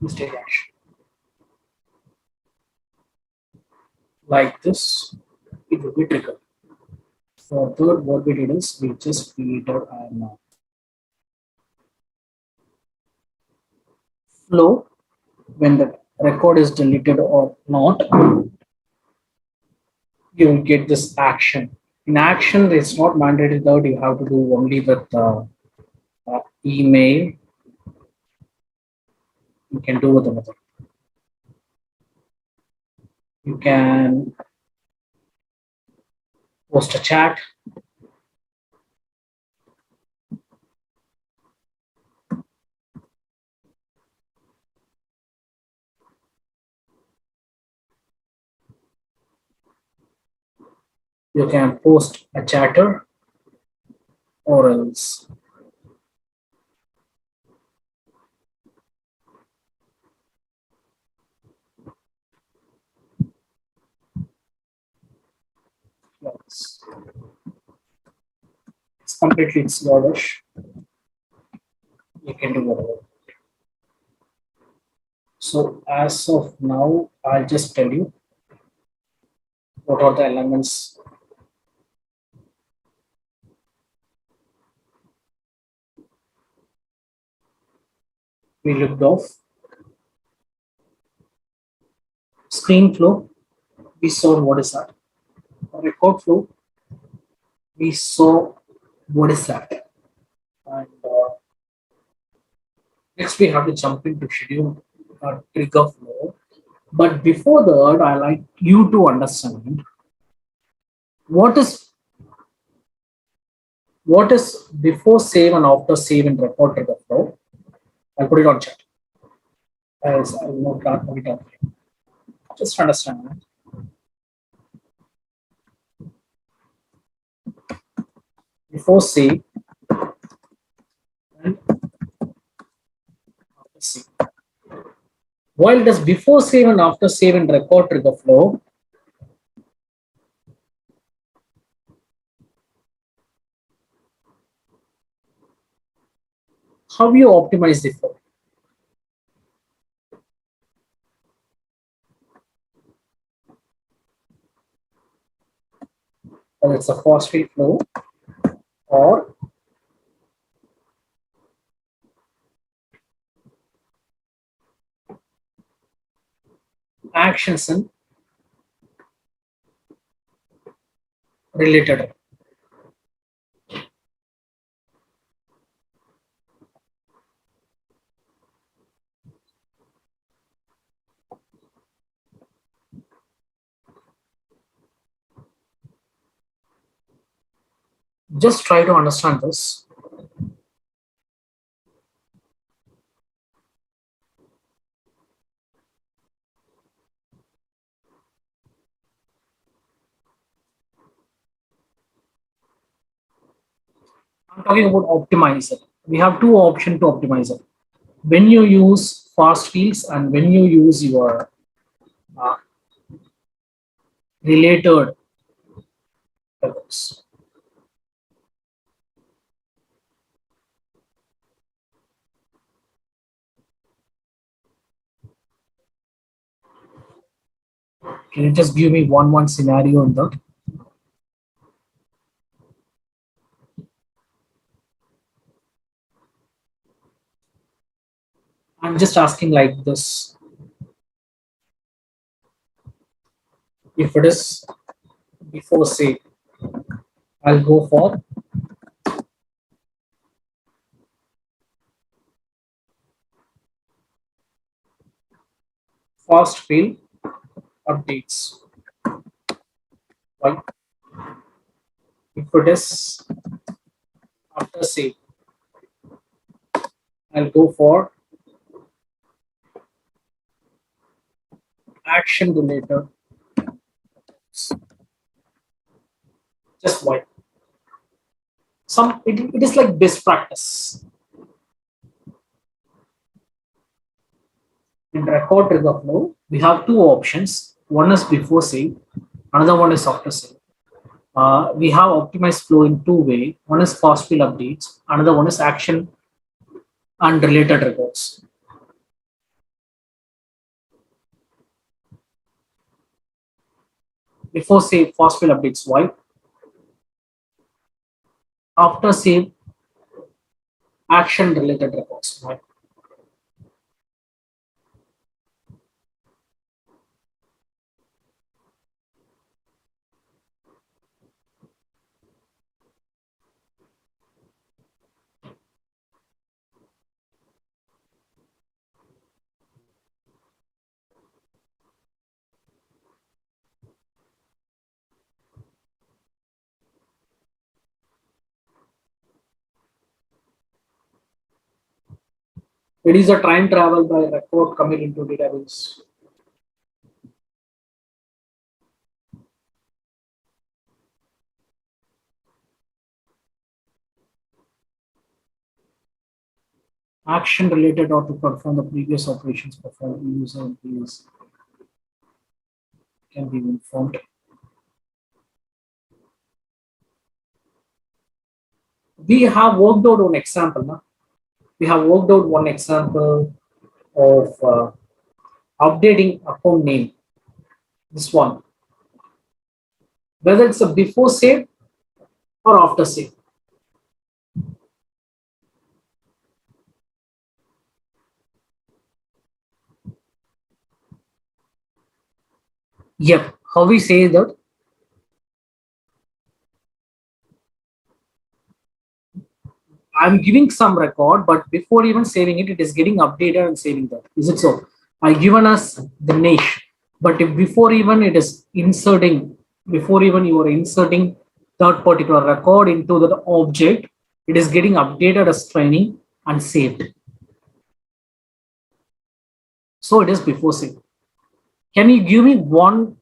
mistake action. Like this, it will be triggered. For third, what we did is we just created an flow when the record is deleted or not, you will get this action. In action, it's not mandated that you have to do only with email. You can do with another. You can post a chat. You can post a chatter or else yes. It's completely it's Gaudish. You can do whatever. So as of now, I'll just tell you what are the elements we looked off. Screen flow, we saw what is that. Record flow, we saw what is that. And next we have to jump into schedule trigger flow. But before that, I like you to understand what is before save and after save in record trigger flow. I'll put it on chat. As I will not put it on. Just understand that. Before save and after save. While does before save and after save in record trigger flow, how you optimize the flow? Whether it's a fast feed flow or actions and related. Just try to understand this. I'm talking about optimizer. We have two options to optimize it. When you use fast fields and when you use your uh, related levels. Can you just give me one scenario in that? I'm just asking like this. If it is before say, I'll go for fast fail updates. Right? If it is after say, I'll go for action related. Just why? It is like best practice. In record trigger flow, we have two options. One is before save, another one is after save. We have optimized flow in two ways. One is fast fill updates, another one is action and related records. Before save, fast fail updates. Why? After save, action related records. Why? It is a time travel by record commit into database. Action related or to perform the previous operations performed in user interface can be informed. We have worked out one example. Na? We have worked out one example of updating account name. This one, whether it's a before save or after save. Yep. How we say that? I'm giving some record, but before even saving it, it is getting updated and saving that. Is it so? I given us the niche, but if before even it is inserting, before even you are inserting that particular record into the object, it is getting updated as training and saved. So it is before save. Can you give me one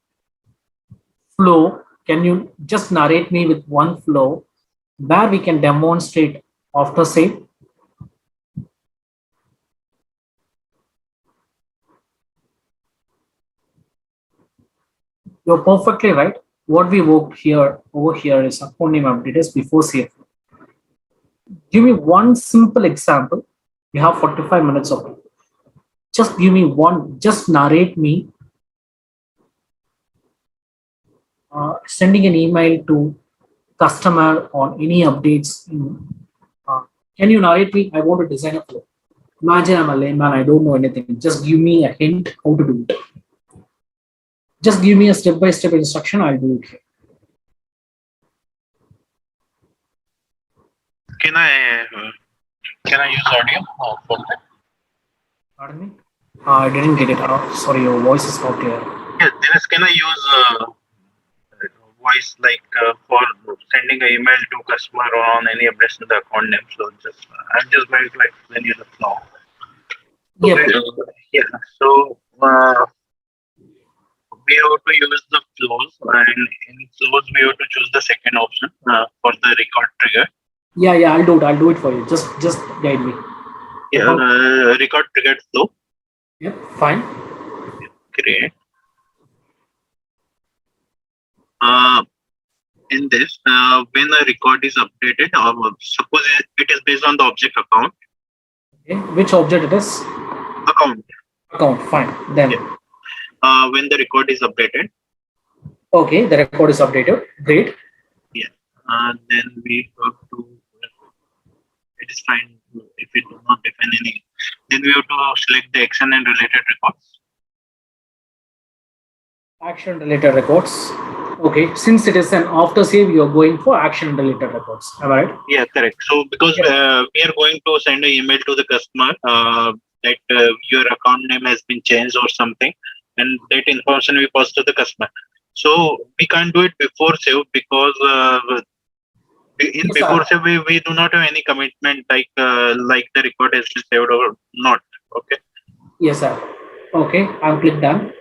flow? Can you just narrate me with one flow where we can demonstrate after save? You're perfectly right. What we worked here over here is account name updaters before save. Give me one simple example. You have 45 minutes of it. Just give me one, just narrate me sending an email to customer on any updates. Uh, can you narrate me? I want to design a flow. Imagine I'm a layman, I don't know anything. Just give me a hint how to do it. Just give me a step-by-step instruction, I'll do it here. Can I use audio for that? Pardon me? I didn't get it. Sorry, your voice is not clear. Yeah, Dennis, can I use voice like for sending an email to customer or on any updates in the account name? So just I'm just going to explain you the flow. So Yep. yeah, so we have to use the flows, and in flows we have to choose the second option for the record trigger. Yeah, I'll do it. I'll do it for you. Just guide me. Yeah, record triggered flow. Yep, fine. Create. In this, when a record is updated, or suppose it is based on the object account. Okay. Which object it is? Account. Account, fine. Then. Yeah. When the record is updated. Okay, the record is updated. Great. Yeah. Then we have to. It is fine if we do not define any. Then we have to select the action and related records. Action related records. Okay, since it is an after save, you're going for action related records. Am I right? Yeah, correct. So because we are going to send an email to the customer that your account name has been changed or something, and that information we pass to the customer. So we can't do it before save because in before save we do not have any commitment like the record has been saved or not. Okay. Yes, sir. Okay, I'm clicked done.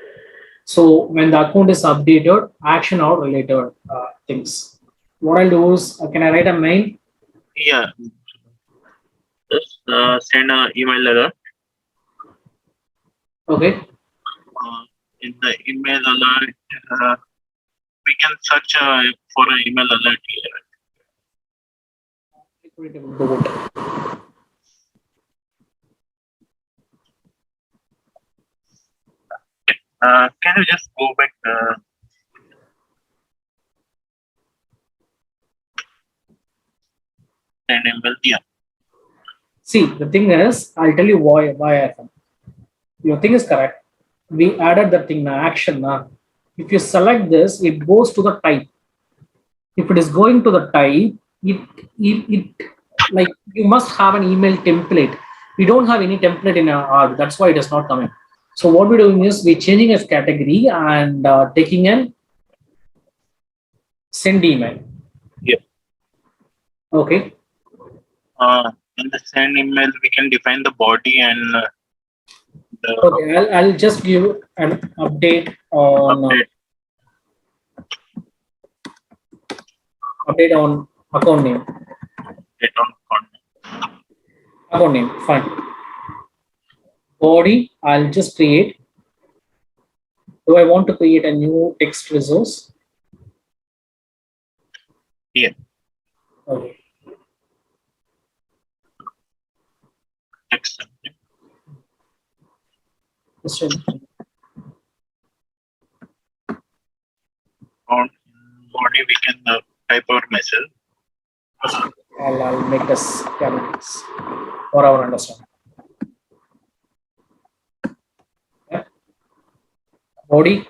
So when the account is updated, action or related things. What I'll do is, can I write a mail? Yeah. Just send an email alert. Okay. In the email alert, we can search for an email alert here. Can you just go back? Send email. Yeah. See, the thing is, I'll tell you why I think. Your thing is correct. We added that thing now, action now. If you select this, it goes to the type. If it is going to the type, it like you must have an email template. We don't have any template in our org. That's why it is not coming. So what we're doing is we're changing its category and taking an send email. Yeah. Okay. In the send email, we can define the body and the Okay, I'll just give an update on account name. update on content. Account name, fine. Body, I'll just create. Do I want to create a new text resource? Yeah. Okay. Text. On body, we can type our message. I'll make this candidates for our understanding. Yeah. Body.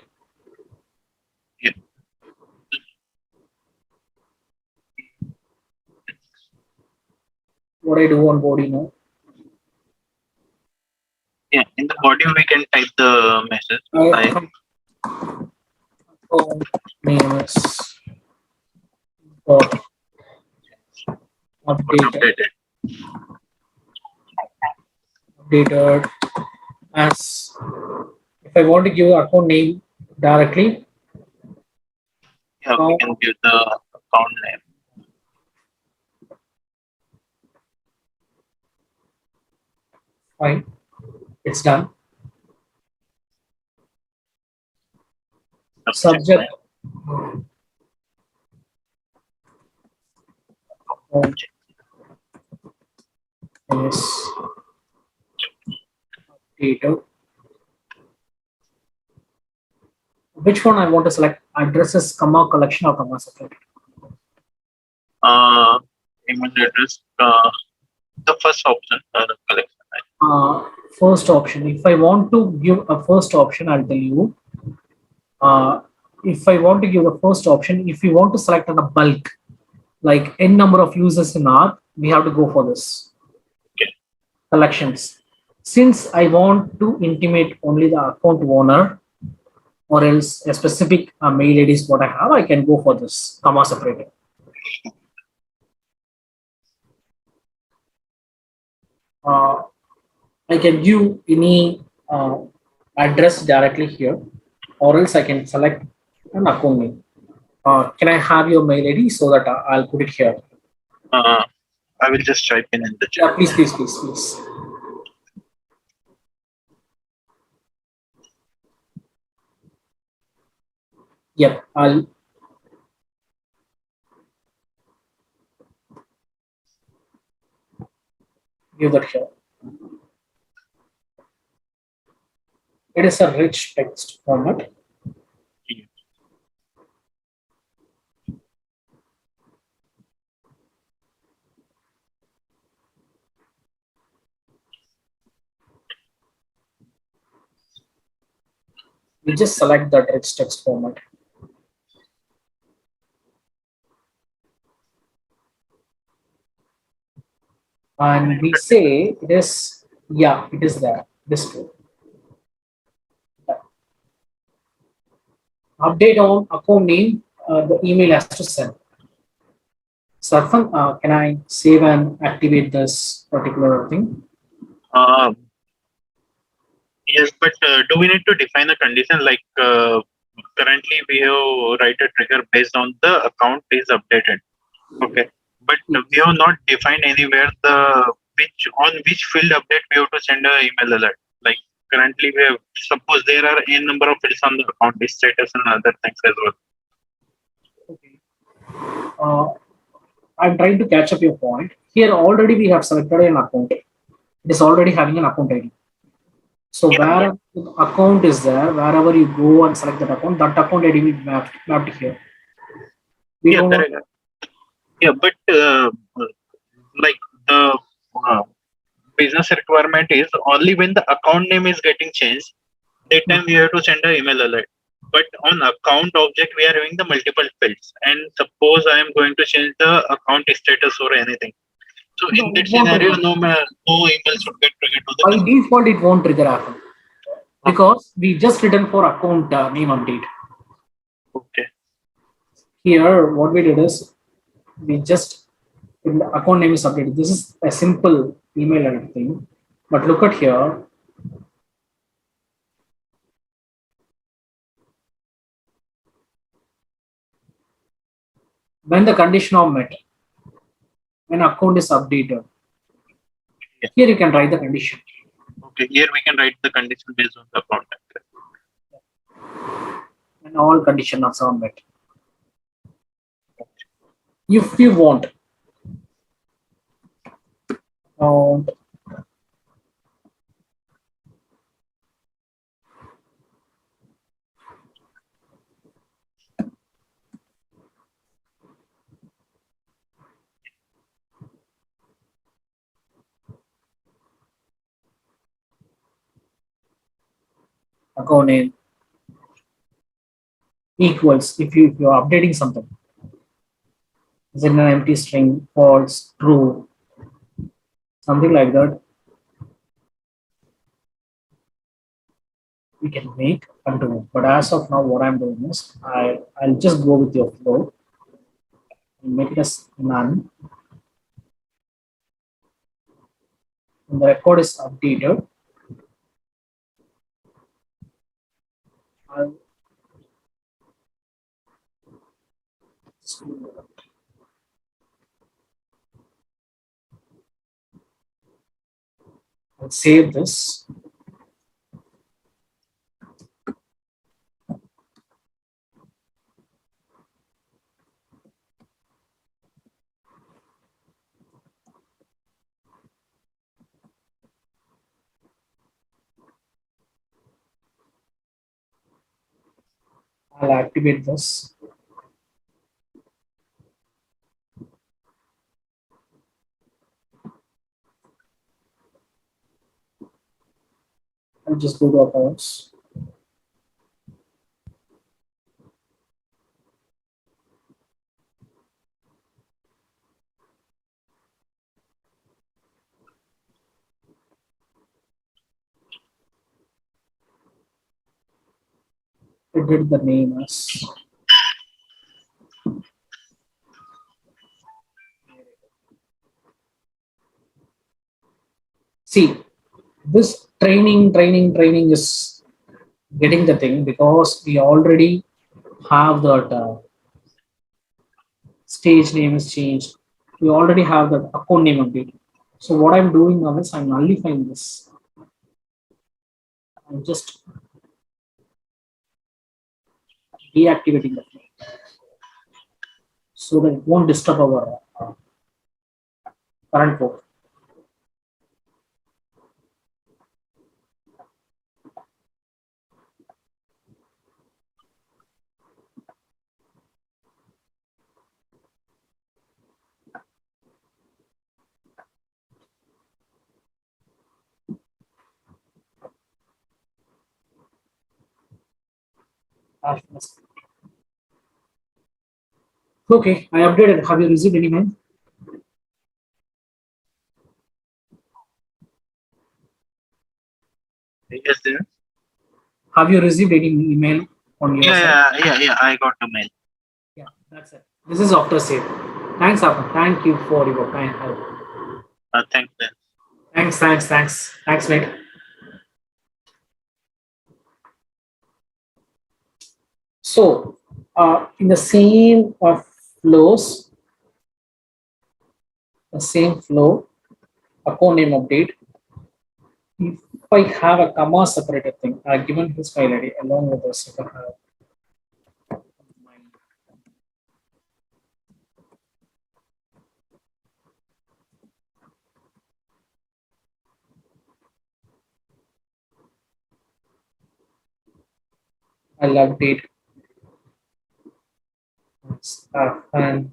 Yeah. What I do on body now? Yeah, in the body we can type the message. Name is updated as if I want to give account name directly. Yeah, we can give the account name. Fine, it's done. Subject. Is updated. Which one I want to select? Addresses, comma collection or comma separate? Email address. The first option, collection. First option. If I want to give a first option, I'll tell you. If I want to give the first option, if you want to select on a bulk, like n number of users in R, we have to go for this. Okay. Collections. Since I want to intimate only the account owner, or else a specific mail ID is what I have, I can go for this comma separated. I can give any address directly here, or else I can select an account name. Can I have your mail ID so that I'll put it here? I will just type in the chat. Yeah, please. Yep, I'll give that here. It is a rich text format. We just select that rich text format. And we say it is, yeah, it is there. This true. Update on account name, the email has to send. Sarfan, can I save and activate this particular thing? Yes, but do we need to define a condition like currently we have write a trigger based on the account is updated. Okay, but we have not defined anywhere the which field update we have to send an email alert. Like currently we have, suppose there are n number of fields on the account, is status and other things as well. Okay. I'm trying to catch up your point. Here already we have selected an account. It is already having an account ID. So where the account is there, wherever you go and select that account ID will be mapped here. Yeah, but like the uh, business requirement is only when the account name is getting changed, that time we have to send an email alert. But on account object, we are having the multiple fields. And suppose I am going to change the account status or anything. So No, in it that won't scenario, trigger. no email should get triggered to the By customer. default, it won't trigger happen Okay. because we just written for account name update. Okay. Here, what we did is we just in the account name is updated. This is a simple email and everything. But look at here. When the condition are met, when account is updated, Yeah. here you can write the condition. Okay. Here we can write the condition based on the account. When all conditions are met. If you want account account name equals if you're updating something, is in an empty string, false, true, something like that, we can make and do. But as of now, what I'm doing is I'll just go with your flow and make it as none. When the record is updated, I'll I'll save this. I'll activate this. I'll just go to accounts. I did the name as see this training is getting the thing because we already have that stage name is changed. We already have that account name update. So what I'm doing now is I'm nullifying this. I'm just deactivating the flow so that it won't disturb our current code. Okay, I updated. Have you received any mail? Yes, sir. Have you received any email on your side? Yeah. I got the mail. Yeah, that's it. This is after save. Thanks, After. Thank you for your kind help. Thanks, sir. Thanks, mate. So, in the same flows, the same flow, account name update. If I have a comma separated thing, I've given his file ID along with this. If I have I'll update and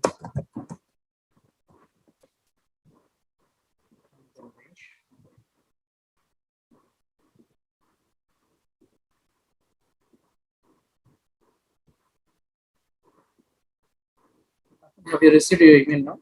Have you received your email now?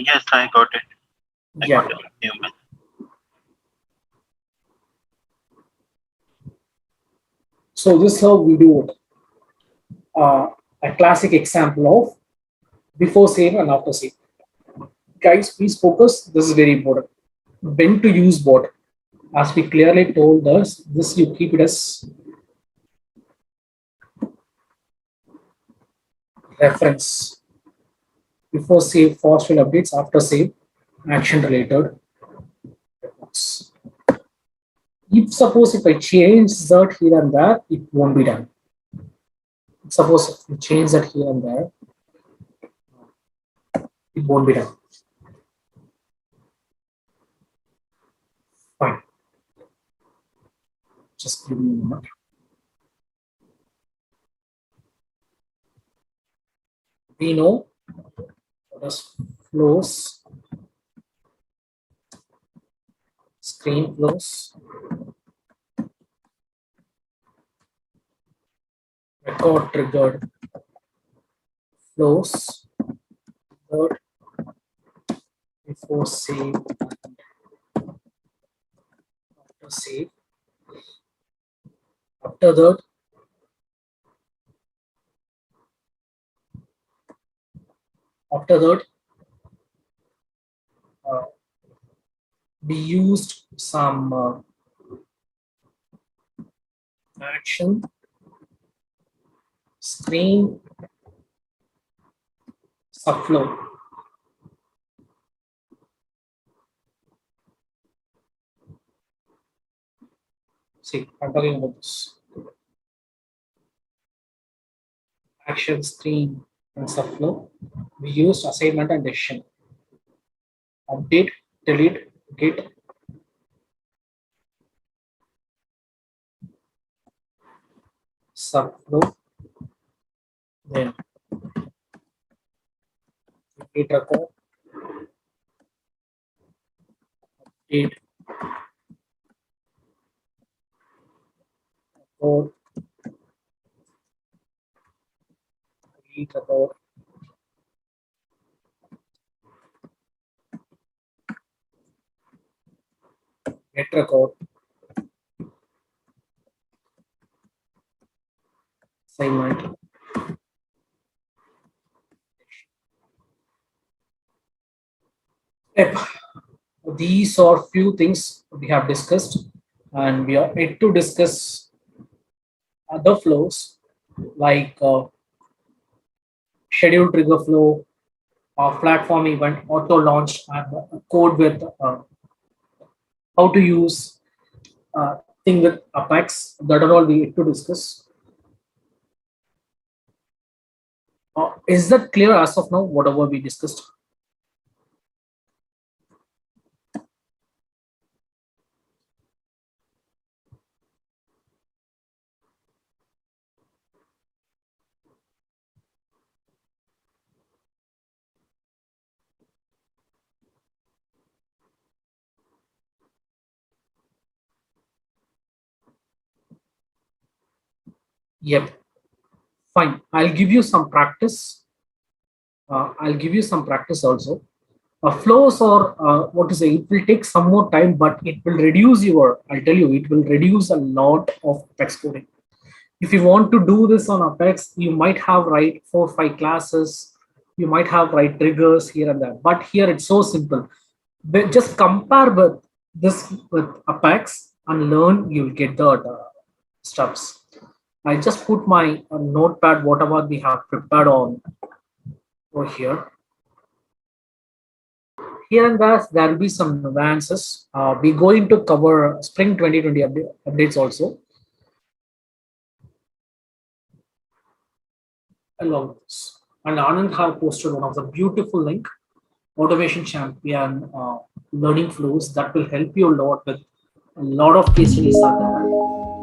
Yes, I got it. I Yeah. got it. Email. So this is how we do it. A classic example of before save and after save. Guys, please focus. This is very important. When to use what? As we clearly told us, this you keep it as reference. Before save, fast will updates. After save, action related reports. If suppose if I change that here and there, it won't be done. Suppose if we change that here and there, it won't be done. Fine. Just give me a moment. We know what is flows, screen flows, record triggered flows, third before save and after save. After that, uh, we used some action screen subflow. See, I'm talking about this action screen and subflow. We used assignment and decision. Update, delete, git, subflow, then git record, update, record, delete record, get record, assignment. Yep. These are few things we have discussed, and we are yet to discuss other flows like scheduled trigger flow, platform event, auto launch, and code with how to use thing with Apex. That are all we yet to discuss. Is that clear as of now? Whatever we discussed. Yep. Fine. I'll give you some practice. I'll give you some practice also. Flows or what to say, it will take some more time, but it will reduce your, I'll tell you, it will reduce a lot of Apex coding. If you want to do this on Apex, you might have write 4 or 5 classes, you might have write triggers here and there, but here it's so simple. But just compare with this with Apex and learn, you'll get the stuffs. I just put my notepad, whatever we have prepared on over here. Here and there will be some nuances. We're going to cover Spring 2020 updates also. Along with this. And Anand have posted one of the beautiful link, Automation Champion learning flows that will help you a lot with a lot of case studies are there.